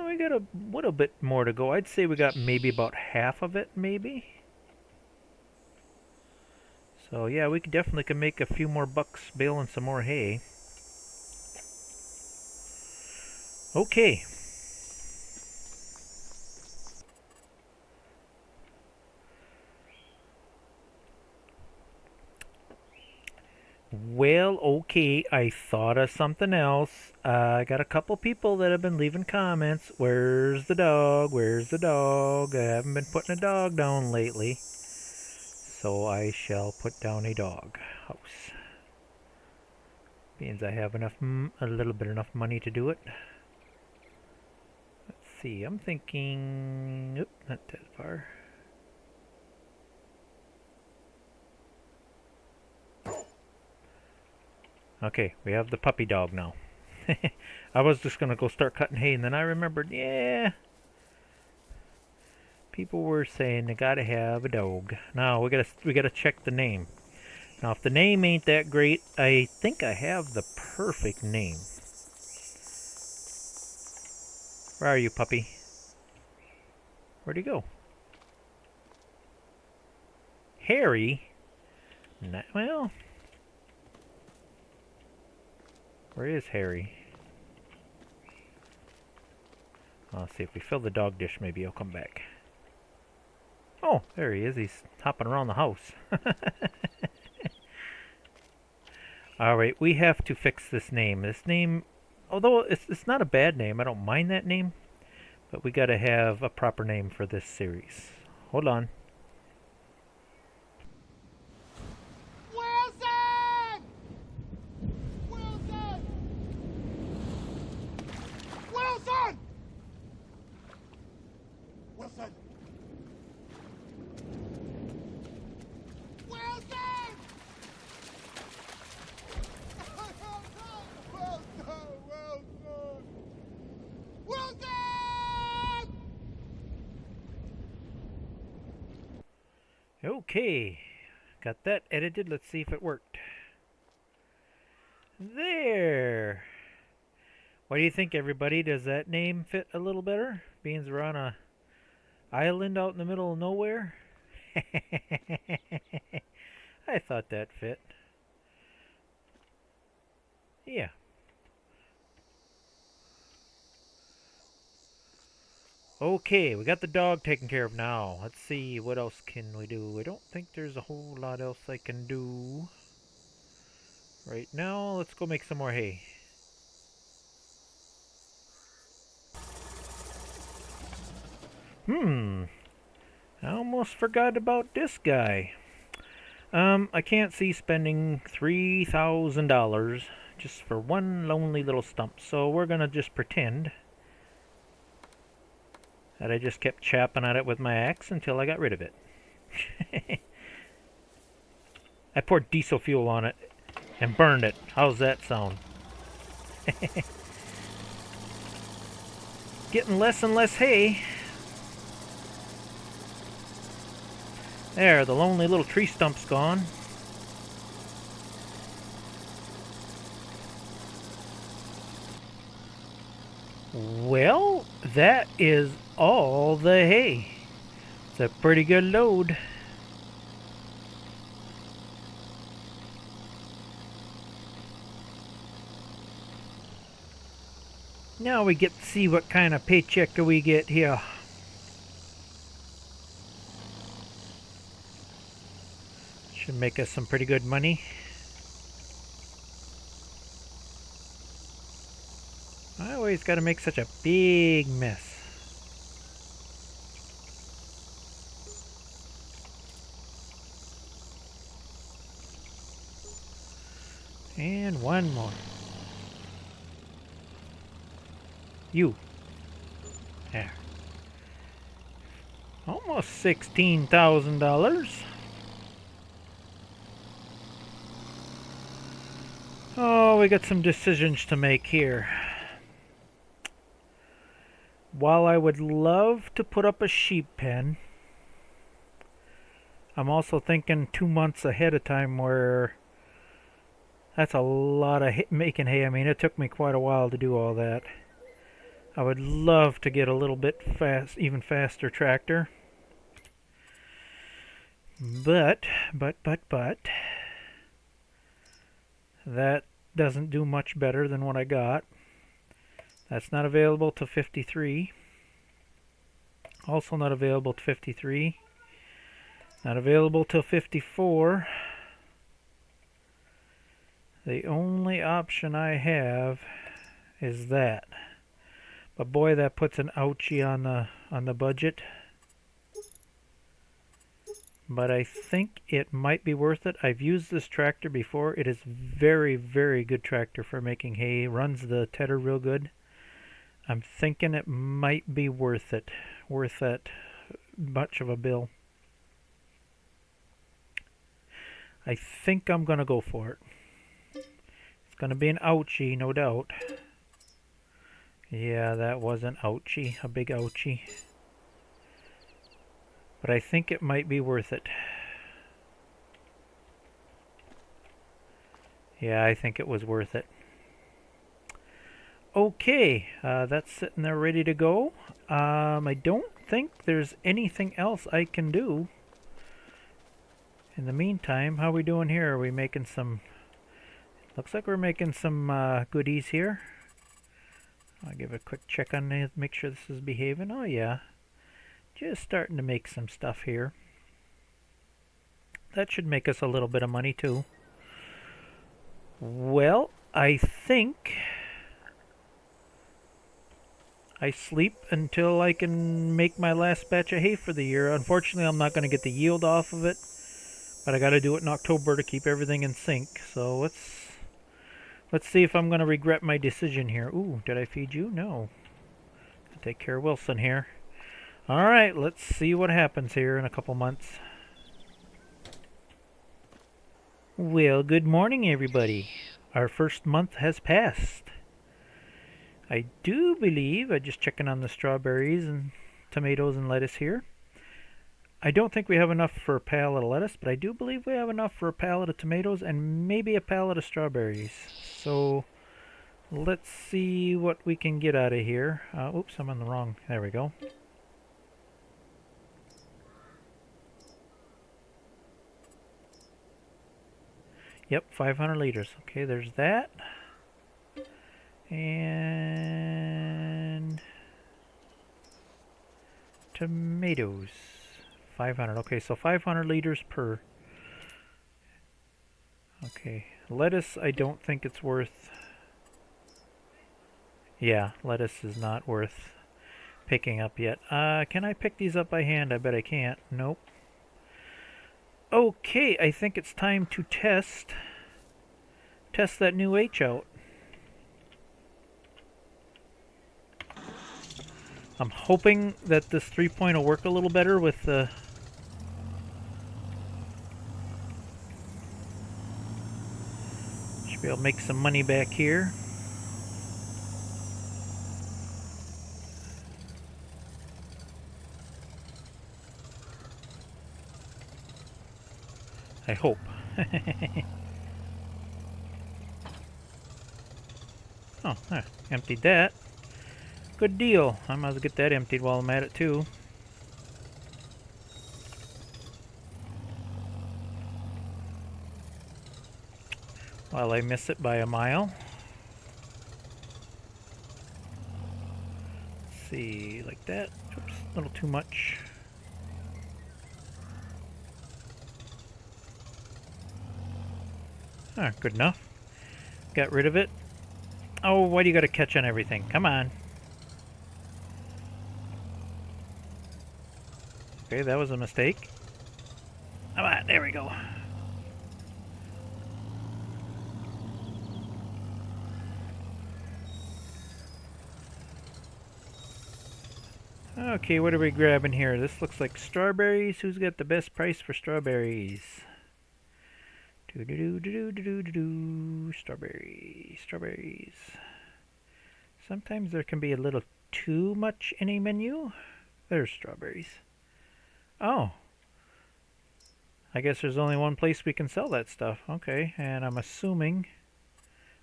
We got a little bit more to go. I'd say we got maybe about half of it, maybe. So yeah, we definitely can make a few more bucks baling some more hay. Okay. Well, okay, I thought of something else. I got a couple people that have been leaving comments. Where's the dog? Where's the dog? I haven't been putting a dog down lately. So I shall put down a dog house. Means I have enough, a little bit enough money to do it. Let's see, I'm thinking, oop, not that far. Okay, we have the puppy dog now. I was just gonna go start cutting hay, and then I remembered, yeah, people were saying they gotta have a dog. Now we gotta check the name. Now, if the name ain't that great, I think I have the perfect name. Where are you, puppy? Where'd he go? Harry? Well, where is Harry? Let's see, if we fill the dog dish, maybe he'll come back. Oh, there he is. He's hopping around the house. Alright, we have to fix this name. This name, although it's not a bad name, I don't mind that name, but we gotta have a proper name for this series. Hold on. Wilson! Wilson! Wilson! Wilson! Wilson! Wilson! Okay, got that edited. Let's see if it worked. There! What do you think, everybody? Does that name fit a little better? Being we're on a island out in the middle of nowhere? I thought that fit. Yeah. Okay, we got the dog taken care of now. Let's see, what else can we do? I don't think there's a whole lot else I can do right now. Let's go make some more hay. Hmm, I almost forgot about this guy. I can't see spending $3,000 just for one lonely little stump, so we're gonna just pretend that I just kept chapping at it with my axe until I got rid of it. I poured diesel fuel on it and burned it. How's that sound? Getting less and less hay. There, the lonely little tree stump's gone. Well, that is all the hay. It's a pretty good load. Now we get to see what kind of paycheck do we get here. Should make us some pretty good money. I always got to make such a big mess. And one more. You. There. Almost $16,000. Oh, we got some decisions to make here. While I would love to put up a sheep pen, I'm also thinking 2 months ahead of time, where that's a lot of making hay. I mean, it took me quite a while to do all that. I would love to get a little bit even faster tractor. But, that doesn't do much better than what I got. That's not available to 53. Also not available to 53. Not available till 54. The only option I have is that. But boy, that puts an ouchie on the budget. But I think it might be worth it. I've used this tractor before. It is very, very good tractor for making hay. Runs the tedder real good. I'm thinking it might be worth it. Worth that much of a bill. I think I'm going to go for it. It's going to be an ouchie, no doubt. Yeah, that was an ouchie. A big ouchie. But I think it might be worth it. Yeah, I think it was worth it. Okay, that's sitting there ready to go. I don't think there's anything else I can do. In the meantime, how are we doing here? Are we making some... Looks like we're making some goodies here. I'll give a quick check on it, make sure this is behaving. Oh yeah, just starting to make some stuff here. That should make us a little bit of money too. Well, I think I sleep until I can make my last batch of hay for the year. Unfortunately, I'm not going to get the yield off of it, but I got to do it in October to keep everything in sync. So let's see if I'm going to regret my decision here. Ooh, did I feed you? No. I'll take care of Wilson here. Alright, let's see what happens here in a couple months. Well, good morning, everybody. Our first month has passed. I do believe, I'm just checking on the strawberries and tomatoes and lettuce here. I don't think we have enough for a pallet of lettuce, but I do believe we have enough for a pallet of tomatoes and maybe a pallet of strawberries. So let's see what we can get out of here. Oops, I'm on the wrong. There we go. Yep, 500 liters. Okay, there's that. And Tomatoes. 500. Okay, so 500 liters per. Okay. Lettuce, I don't think it's worth. Yeah, lettuce is not worth picking up yet. Can I pick these up by hand? I bet I can't. Nope. Okay, I think it's time to test that new H out. I'm hoping that this 3.0 will work a little better with the... Should be able to make some money back here. I hope. Oh, emptied that. Good deal. I might as well get that emptied while I'm at it too. While I miss it by a mile. Let's see, like that. Oops, a little too much. Ah, good enough. Got rid of it. Oh, why do you gotta catch on everything? Come on. Okay, that was a mistake. Come on, there we go. Okay, what are we grabbing here? This looks like strawberries. Who's got the best price for strawberries? Strawberries. Sometimes there can be a little too much in a menu. There's strawberries. Oh. I guess there's only one place we can sell that stuff. Okay, and I'm assuming...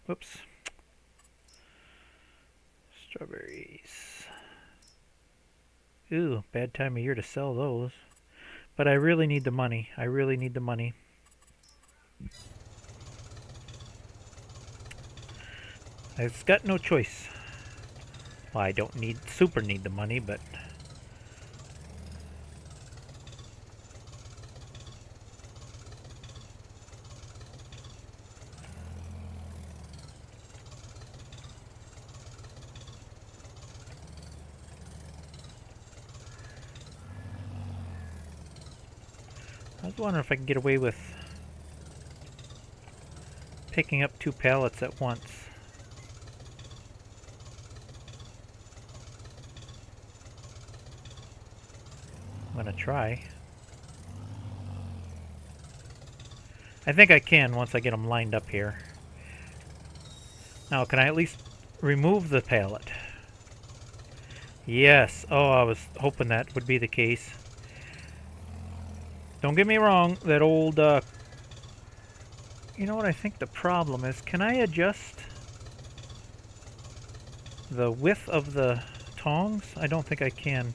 Whoops. Strawberries. Ooh, bad time of year to sell those. But I really need the money. I really need the money. I've got no choice. Well, I don't super need the money, but... I was wondering if I could get away with picking up 2 pallets at once. I'm gonna try. I think I can once I get them lined up here. Now, can I at least remove the pallet? Yes. Oh, I was hoping that would be the case. Don't get me wrong, that old, you know what I think the problem is? Can I adjust the width of the tongs? I don't think I can.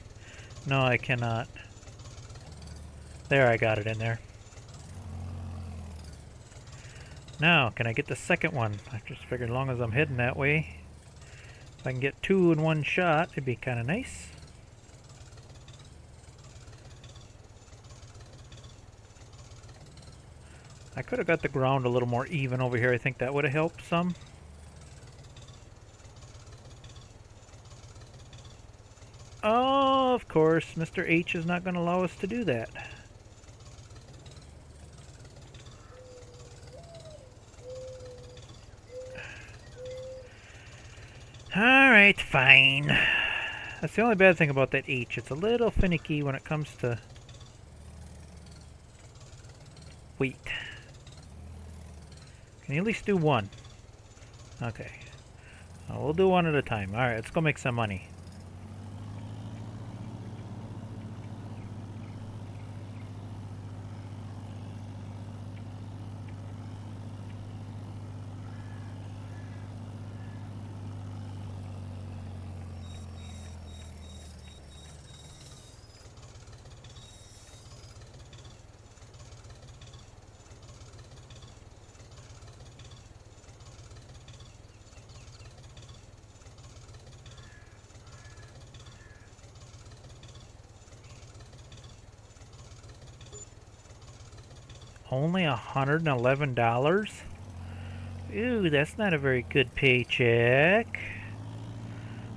No, I cannot. There, I got it in there. Now, can I get the second one? I just figured as long as I'm heading that way, if I can get 2 in one shot, it'd be kind of nice. I could have got the ground a little more even over here. I think that would have helped some. Oh, of course, Mr. H is not going to allow us to do that. Alright, fine. That's the only bad thing about that H. It's a little finicky when it comes to weight. Can you at least do one? Okay. Well, we'll do one at a time. Alright, let's go make some money. Only $111? Ooh, that's not a very good paycheck.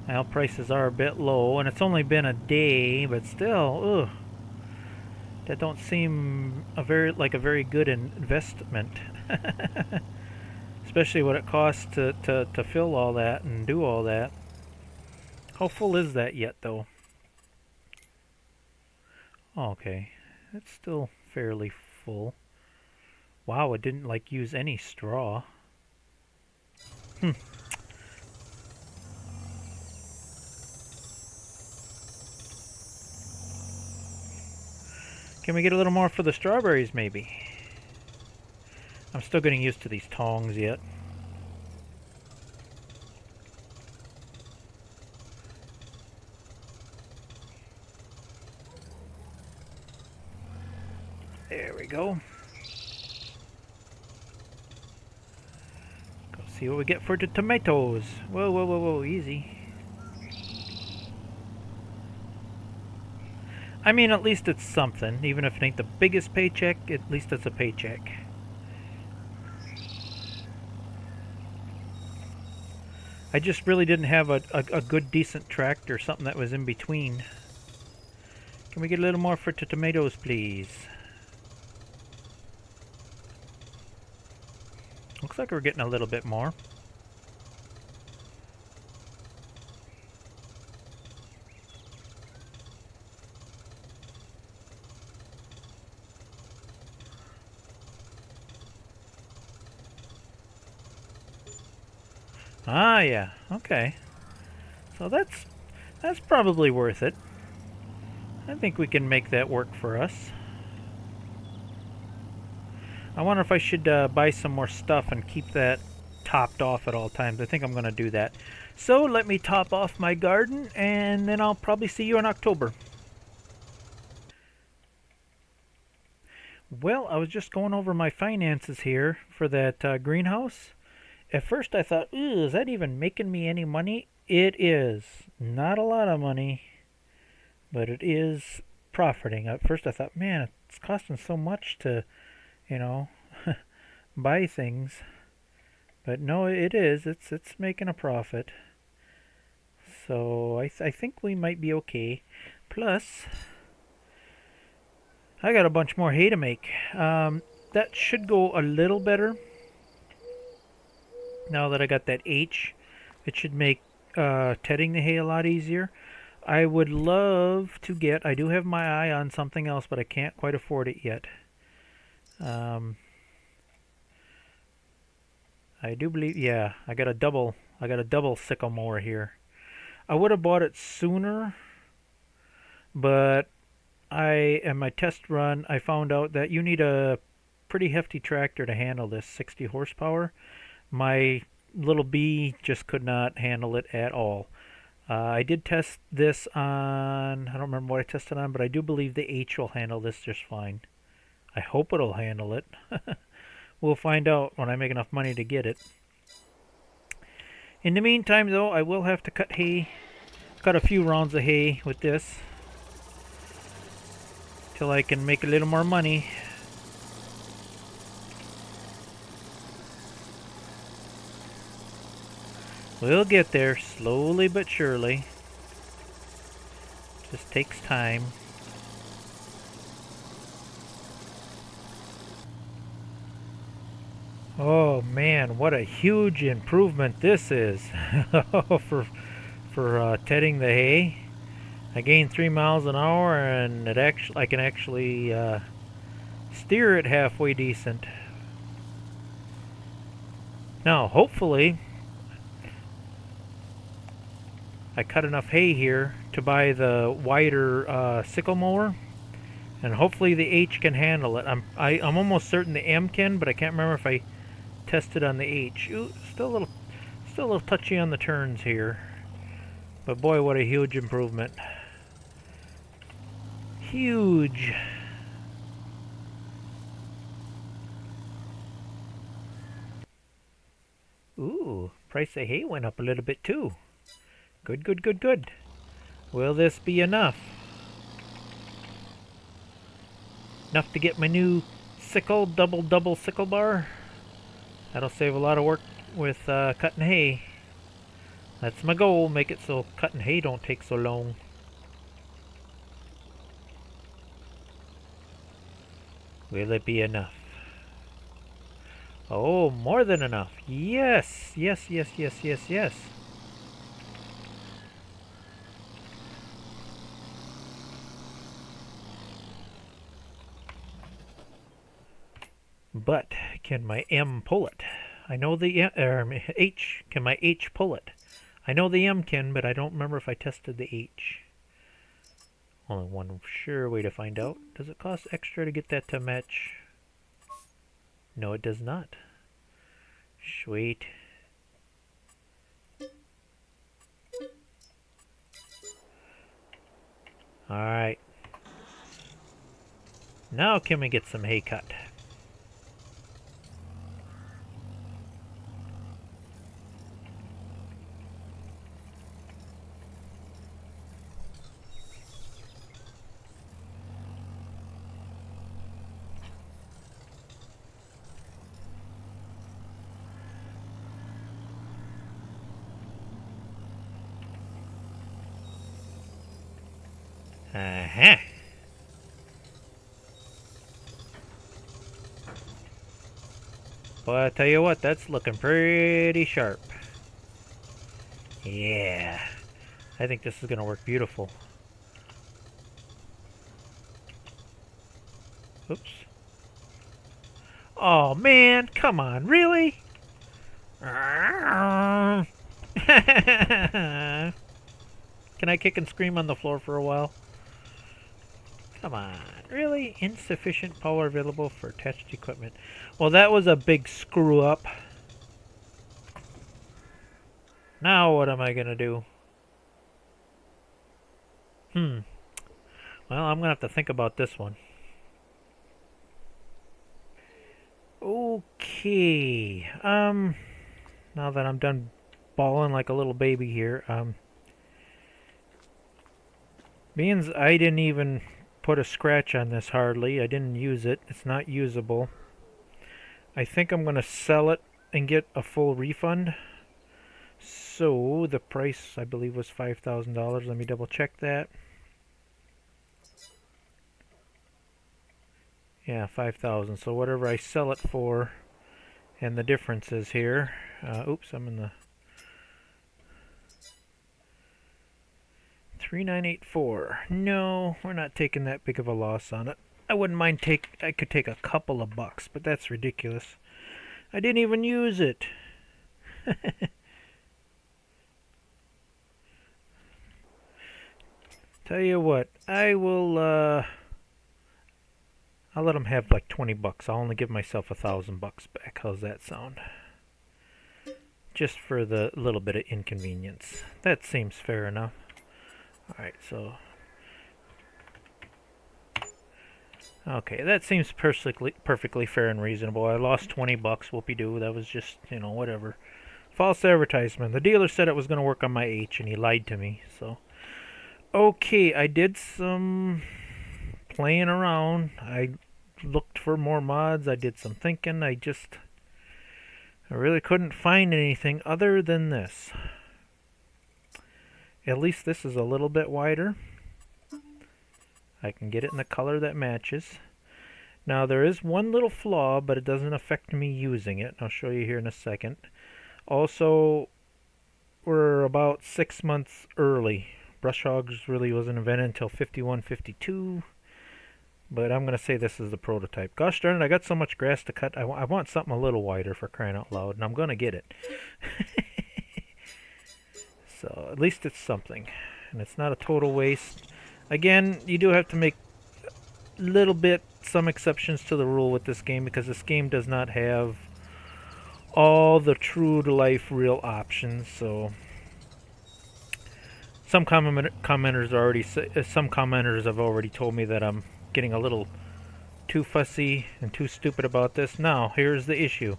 Well, prices are a bit low, and it's only been a day, but still, ugh. That don't seem like a very good investment. Especially what it costs to fill all that and do all that. How full is that yet, though? Oh, okay. It's still fairly full. Wow, it didn't like use any straw. Can we get a little more for the strawberries, maybe? I'm still getting used to these tongs yet. There we go. Go see what we get for the tomatoes. Whoa, whoa, whoa, whoa, easy. I mean, at least it's something. Even if it ain't the biggest paycheck, at least it's a paycheck. I just really didn't have a good, decent tractor, something that was in between. Can we get a little more for the tomatoes, please? Looks like we're getting a little bit more. Ah, yeah. Okay. So that's probably worth it. I think we can make that work for us. I wonder if I should buy some more stuff and keep that topped off at all times. I think I'm going to do that. So let me top off my garden, and then I'll probably see you in October. Well, I was just going over my finances here for that greenhouse. At first I thought, ooh, is that even making me any money? It is. Not a lot of money, but it is profiting. At first I thought, man, it's costing so much to, you know, buy things. But no, it is. It's making a profit. So I think we might be okay. Plus, I got a bunch more hay to make. That should go a little better. Now that I got that H, it should make tedding the hay a lot easier. I would love to get, I do have my eye on something else, but I can't quite afford it yet. I do believe, yeah, I got a double sickle mower here. I would have bought it sooner, but in my test run, I found out that you need a pretty hefty tractor to handle this, 60 horsepower. My little B just could not handle it at all. I did test this on, I don't remember what I tested on, but I do believe the H will handle this just fine. I hope it'll handle it. We'll find out when I make enough money to get it. In the meantime, though, I will have to cut hay, cut a few rounds of hay with this, till I can make a little more money. We'll get there, slowly but surely. Just takes time. Oh man, what a huge improvement this is for tedding the hay. I gained 3 miles an hour, and I can actually steer it halfway decent. Now, hopefully, I cut enough hay here to buy the wider sickle mower, and hopefully the H can handle it. I'm almost certain the M can, but I can't remember if I tested on the H. Ooh, still a little touchy on the turns here, but boy, what a huge improvement! Huge. Ooh, price of hay went up a little bit too. Good, good, good, good. Will this be enough? Enough to get my new sickle, double sickle bar. That'll save a lot of work with cutting hay. That's my goal, make it so cutting hay don't take so long. Will it be enough? Oh, more than enough. Yes, yes, yes, yes, yes, yes. But can my M pull it? I know the H. Can my H pull it? I know the M can, but I don't remember if I tested the H. Only one sure way to find out. Does it cost extra to get that to match? No, it does not. Sweet. Alright. Now can we get some hay cut? Uh-huh. Well, I tell you what, that's looking pretty sharp. Yeah. I think this is going to work beautiful. Oops. Oh, man. Come on. Really? Can I kick and scream on the floor for a while? Come on. Really? Insufficient power available for attached equipment. Well, that was a big screw up. Now what am I going to do? Well, I'm going to have to think about this one. Okay. Now that I'm done bawling like a little baby here, means I didn't even put a scratch on this hardly. I didn't use it. It's not usable. I think I'm going to sell it and get a full refund. So the price, I believe, was $5,000. Let me double check that. Yeah, 5,000. So whatever I sell it for, and the difference is here. Oops, I'm in the 3984. No, we're not taking that big of a loss on it. I wouldn't mind I could take a couple of bucks, but that's ridiculous. I didn't even use it. Tell you what, I will I'll let them have like 20 bucks. I'll only give myself $1,000 back. How's that sound? Just for the little bit of inconvenience. That seems fair enough. Alright, so okay, that seems perfectly fair and reasonable. I lost 20 bucks, whoopee-doo. That was just, whatever. False advertisement. The dealer said it was going to work on my H, and he lied to me, so. Okay, I did some playing around. I looked for more mods. I did some thinking. I really couldn't find anything other than this. At least this is a little bit wider. I can get it in the color that matches. Now there is one little flaw, but it doesn't affect me using it. I'll show you here in a second. Also, we're about 6 months early. Brush hogs really wasn't invented until 51, 52. But I'm going to say this is the prototype. Gosh darn it, I got so much grass to cut. I want something a little wider, for crying out loud, and I'm going to get it. So at least it's something. And it's not a total waste. Again, you do have to make some exceptions to the rule with this game, because this game does not have all the true to life real options. So some commenters have already told me that I'm getting a little too fussy and too stupid about this. Now, here's the issue.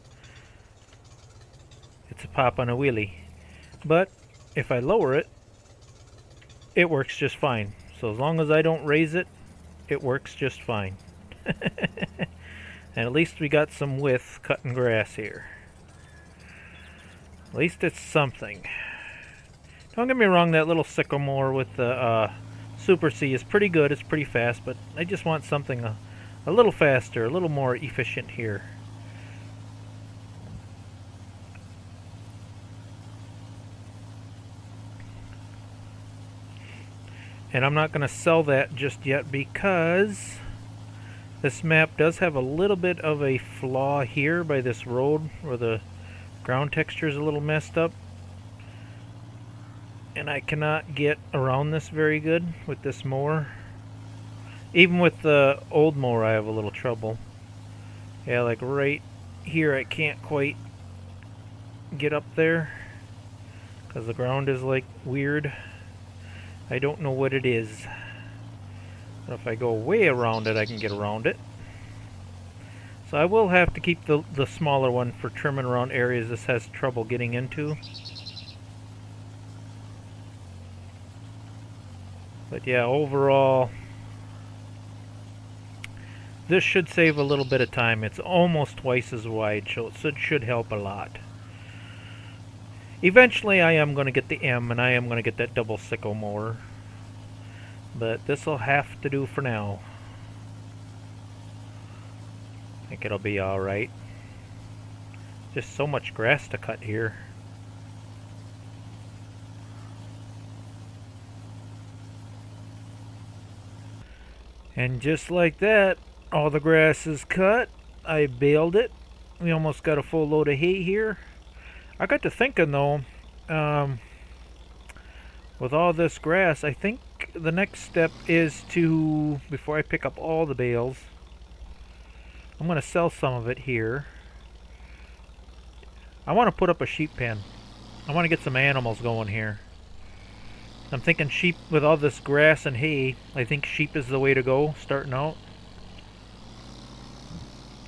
It's a pop on a wheelie. But if I lower it, it works just fine. So as long as I don't raise it, it works just fine. And at least we got some width cutting grass here. At least it's something. Don't get me wrong, that little sycamore with the Super C is pretty good. It's pretty fast, but I just want something a little faster, a little more efficient here. And I'm not going to sell that just yet because this map does have a little bit of a flaw here by this road where the ground texture is a little messed up. And I cannot get around this very good with this mower. Even with the old mower I have a little trouble. Yeah, like right here I can't quite get up there because the ground is like weird. I don't know what it is. But if I go way around it, I can get around it. So I will have to keep the smaller one for trimming around areas this has trouble getting into. But yeah, overall, this should save a little bit of time. It's almost twice as wide, so it should help a lot. Eventually I am going to get the M, and I am going to get that double sickle mower. But this will have to do for now. I think it'll be alright. Just so much grass to cut here. And just like that, all the grass is cut. I baled it. We almost got a full load of hay here. I got to thinking though, with all this grass, I think the next step is to, before I pick up all the bales, I'm going to sell some of it here. I want to put up a sheep pen. I want to get some animals going here. I'm thinking sheep with all this grass and hay. I think sheep is the way to go starting out.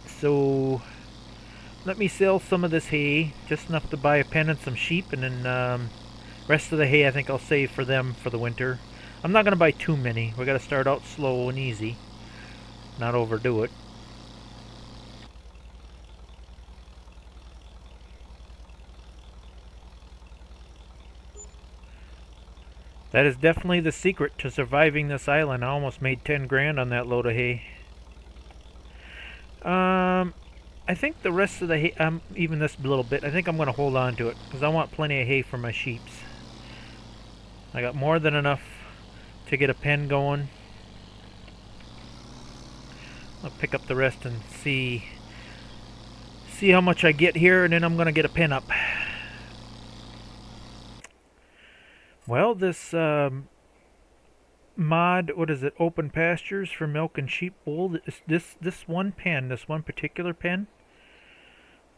So let me sell some of this hay, just enough to buy a pen and some sheep, and then rest of the hay I think I'll save for them for the winter. I'm not going to buy too many. We got to start out slow and easy, not overdo it. That is definitely the secret to surviving this island. I almost made 10 grand on that load of hay. I think the rest of the hay, even this little bit, I think I'm going to hold on to it because I want plenty of hay for my sheeps. I got more than enough to get a pen going. I'll pick up the rest and see how much I get here, and then I'm going to get a pen up. Well, this mod, what is it, open pastures for milk and sheep wool, this one pen, this one particular pen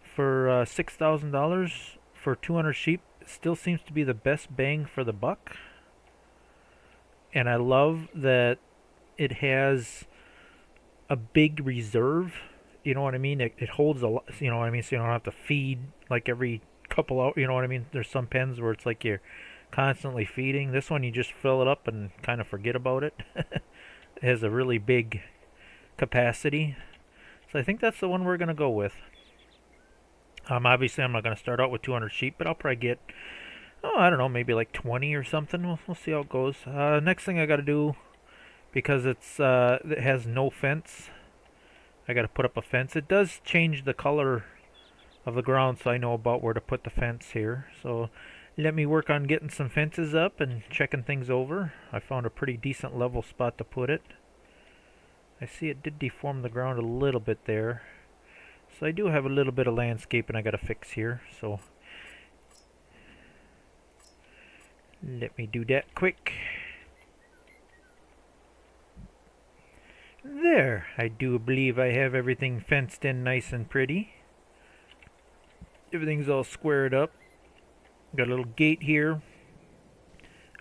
for $6,000 for 200 sheep still seems to be the best bang for the buck. And I love that it has a big reserve, you know what I mean? It holds a lot, you know what I mean? So you don't have to feed like every couple hours, you know what I mean? There's some pens where it's like you're constantly feeding. This one you just fill it up and kind of forget about it. It has a really big capacity. So I think that's the one we're going to go with. Obviously I'm not going to start out with 200 sheep, but I'll probably get, I don't know, maybe like 20 or something. We'll see how it goes. Next thing I got to do, because it has no fence, I got to put up a fence. It does change the color of the ground, so I know about where to put the fence here. So let me work on getting some fences up and checking things over. I found a pretty decent level spot to put it. I see it did deform the ground a little bit there. So I do have a little bit of landscaping I got to fix here. So let me do that quick. There, I do believe I have everything fenced in nice and pretty. Everything's all squared up. Got a little gate here.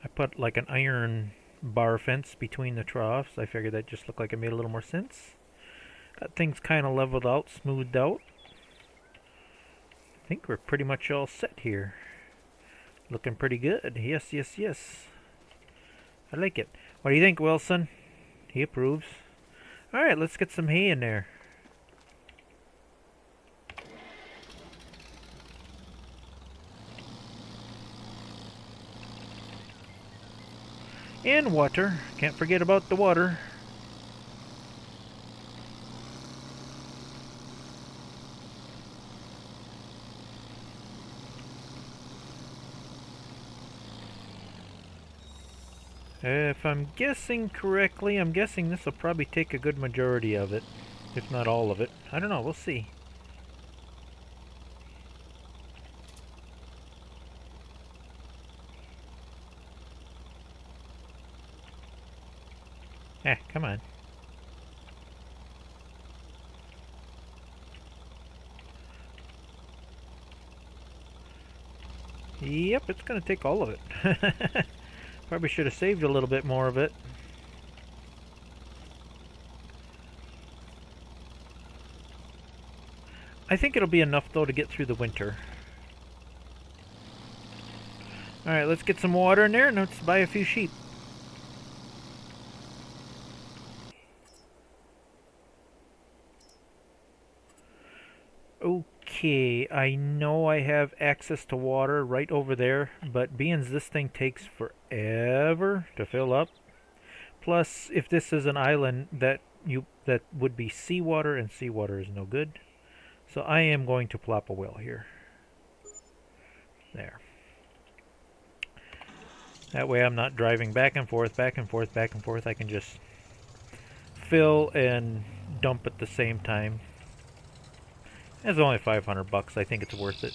I put like an iron bar fence between the troughs. I figured that just looked like it made a little more sense. Got things kind of leveled out, smoothed out. I think we're pretty much all set here. Looking pretty good. Yes, yes, yes. I like it. What do you think, Wilson? He approves. Alright, let's get some hay in there. And water. Can't forget about the water. If I'm guessing correctly, I'm guessing this will probably take a good majority of it. If not all of it. I don't know, we'll see. Come on. Yep, it's gonna take all of it. Probably should have saved a little bit more of it. I think it'll be enough though to get through the winter. Alright, let's get some water in there and let's buy a few sheep. Okay, I know I have access to water right over there, but being this thing takes forever to fill up. Plus, if this is an island, that would be seawater, and seawater is no good. So I am going to plop a well here. There. That way I'm not driving back and forth, back and forth, back and forth. I can just fill and dump at the same time. It's only 500 bucks. I think it's worth it.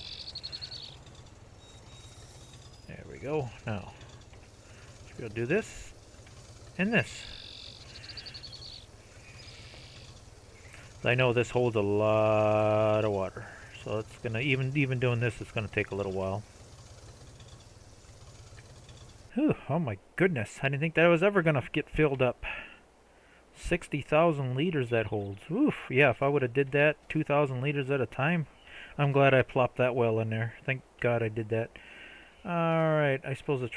There we go. Now, we'll do this and this. I know this holds a lot of water, so it's gonna even doing this, it's gonna take a little while. Whew, oh my goodness! I didn't think that was ever gonna get filled up. 60,000 liters that holds. Oof, yeah, if I would have did that 2,000 liters at a time, I'm glad I plopped that well in there. Thank God I did that. Alright, I suppose the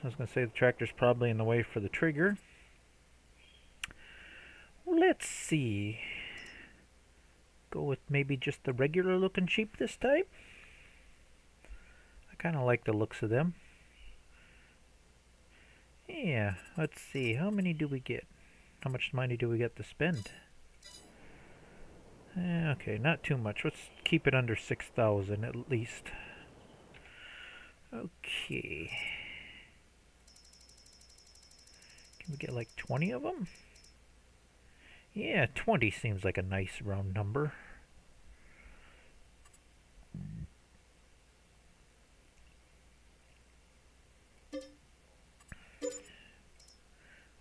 I was going to say the tractor's probably in the way for the trigger. Let's see. Go with maybe just the regular looking sheep this time. I kind of like the looks of them. Yeah, let's see. How many do we get? How much money do we get to spend? Okay, not too much. Let's keep it under 6,000 at least. Okay. Can we get like 20 of them? Yeah, 20 seems like a nice round number.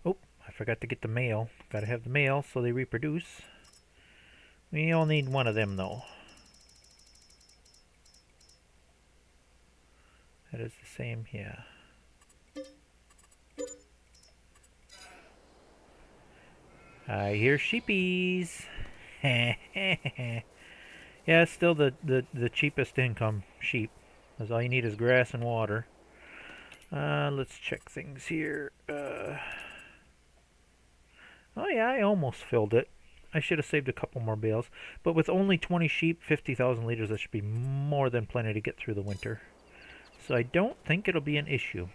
Oh, I forgot to get the male. Gotta have the male so they reproduce. We only need one of them though. That is the same, yeah. I hear sheepies. Yeah, it's still the cheapest income sheep. Because all you need is grass and water. Let's check things here. Oh yeah, I almost filled it. I should have saved a couple more bales. But with only 20 sheep, 50,000 liters, that should be more than plenty to get through the winter. So I don't think it'll be an issue.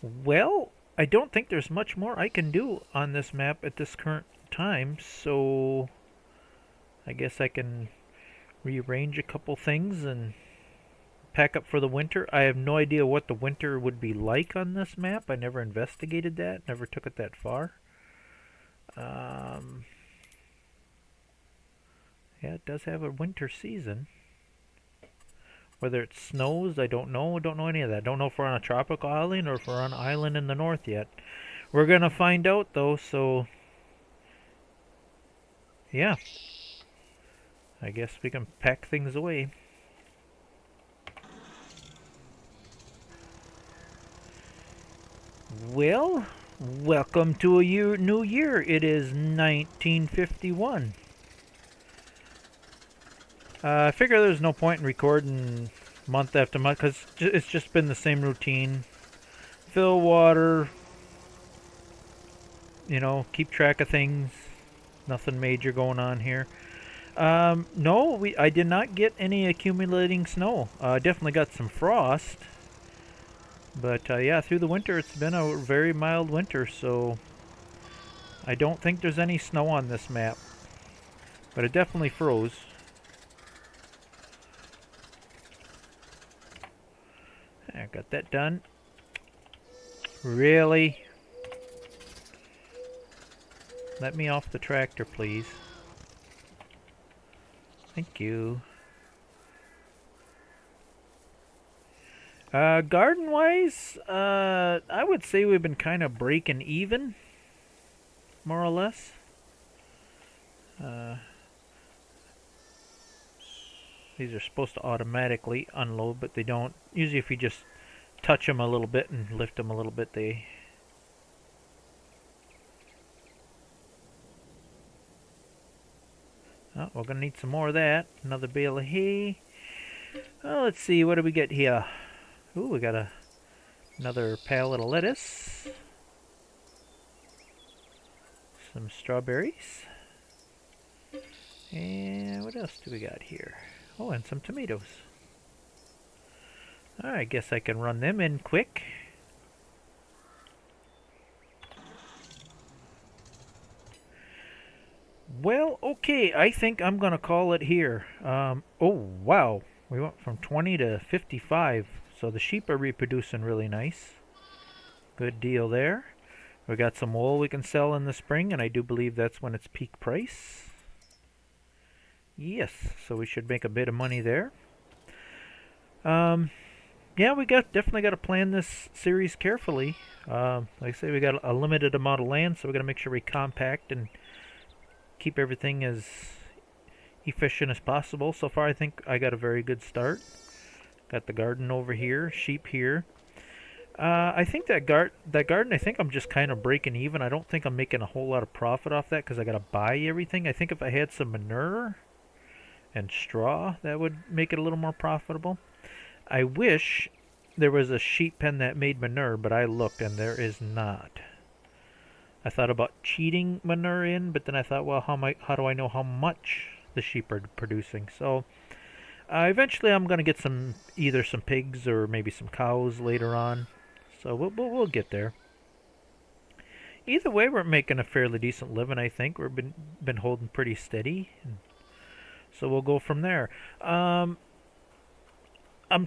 Well, I don't think there's much more I can do on this map at this current time, so I guess I can rearrange a couple things and pack up for the winter. I have no idea what the winter would be like on this map. I never investigated that, never took it that far. Yeah, it does have a winter season. Whether it snows, I don't know. I don't know any of that. I don't know if we're on a tropical island or if we're on an island in the north yet. We're going to find out, though, so... yeah. I guess we can pack things away. Well, welcome to a new year. It is 1951. I figure there's no point in recording month after month because it's just been the same routine. Fill water, you know, keep track of things. Nothing major going on here. No, I did not get any accumulating snow. Definitely got some frost, But yeah, through the winter it's been a very mild winter, so I don't think there's any snow on this map. But it definitely froze. I got that done. Really? Let me off the tractor, please. Thank you. Garden-wise, I would say we've been kind of breaking even, more or less. These are supposed to automatically unload, but they don't. Usually if you just touch them a little bit and lift them a little bit, they... Oh, we're going to need some more of that. Another bale of hay. Oh, let's see, what do we get here? Ooh, we got another pallet of lettuce. Some strawberries. And what else do we got here? Oh, and some tomatoes. I guess I can run them in quick. Well, okay, I think I'm going to call it here. Oh, wow. We went from 20 to 55, so the sheep are reproducing really nice. Good deal there. We got some wool we can sell in the spring, and I do believe that's when it's peak price. Yes, so we should make a bit of money there. Yeah, we definitely got to plan this series carefully. Like I say, we got a limited amount of land, so we got to make sure we compact and keep everything as efficient as possible. So far, I think I got a very good start. Got the garden over here, sheep here. I think that garden, I think I'm just kind of breaking even. I don't think I'm making a whole lot of profit off that because I got to buy everything. I think if I had some manure and straw, that would make it a little more profitable. I wish there was a sheep pen that made manure, but I looked and there is not. I thought about cheating manure in, but then I thought, well, how do I know how much the sheep are producing? So eventually I'm going to get either some pigs or maybe some cows later on. So we'll get there. Either way, we're making a fairly decent living, I think. We've been holding pretty steady. So we'll go from there. I'm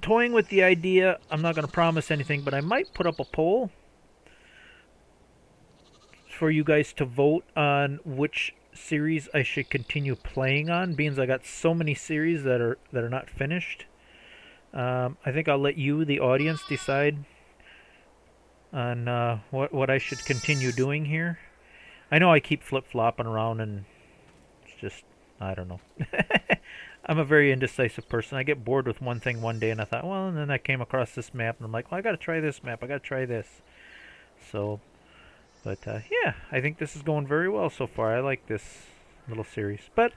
toying with the idea. I'm not going to promise anything, but I might put up a poll for you guys to vote on which series I should continue playing on, being I got so many series that are not finished. I think I'll let you, the audience, decide on what I should continue doing here. I know I keep flip-flopping around, and it's just, I don't know. I'm a very indecisive person. I get bored with one thing one day, and I thought, well, and then I came across this map, and I'm like, well, I got to try this map. I got to try this. So, but yeah, I think this is going very well so far. I like this little series. But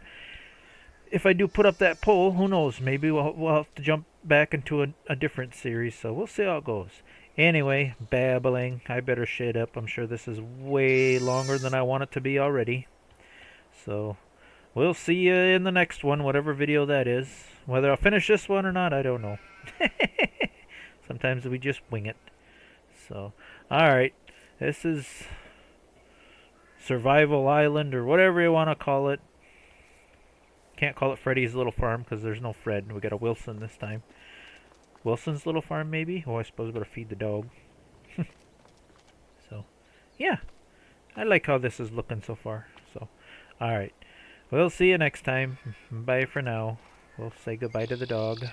if I do put up that poll, who knows? Maybe we'll have to jump back into a different series. So we'll see how it goes. Anyway, babbling. I better shut up. I'm sure this is way longer than I want it to be already. So we'll see you in the next one, whatever video that is. Whether I'll finish this one or not, I don't know. Sometimes we just wing it. So, alright. This is Survival Island, or whatever you want to call it. Can't call it Freddy's Little Farm, because there's no Fred. We got a Wilson this time. Wilson's Little Farm, maybe? Oh, I suppose we better feed the dog. So, yeah. I like how this is looking so far. So, alright. We'll see you next time. Bye for now. We'll say goodbye to the dog.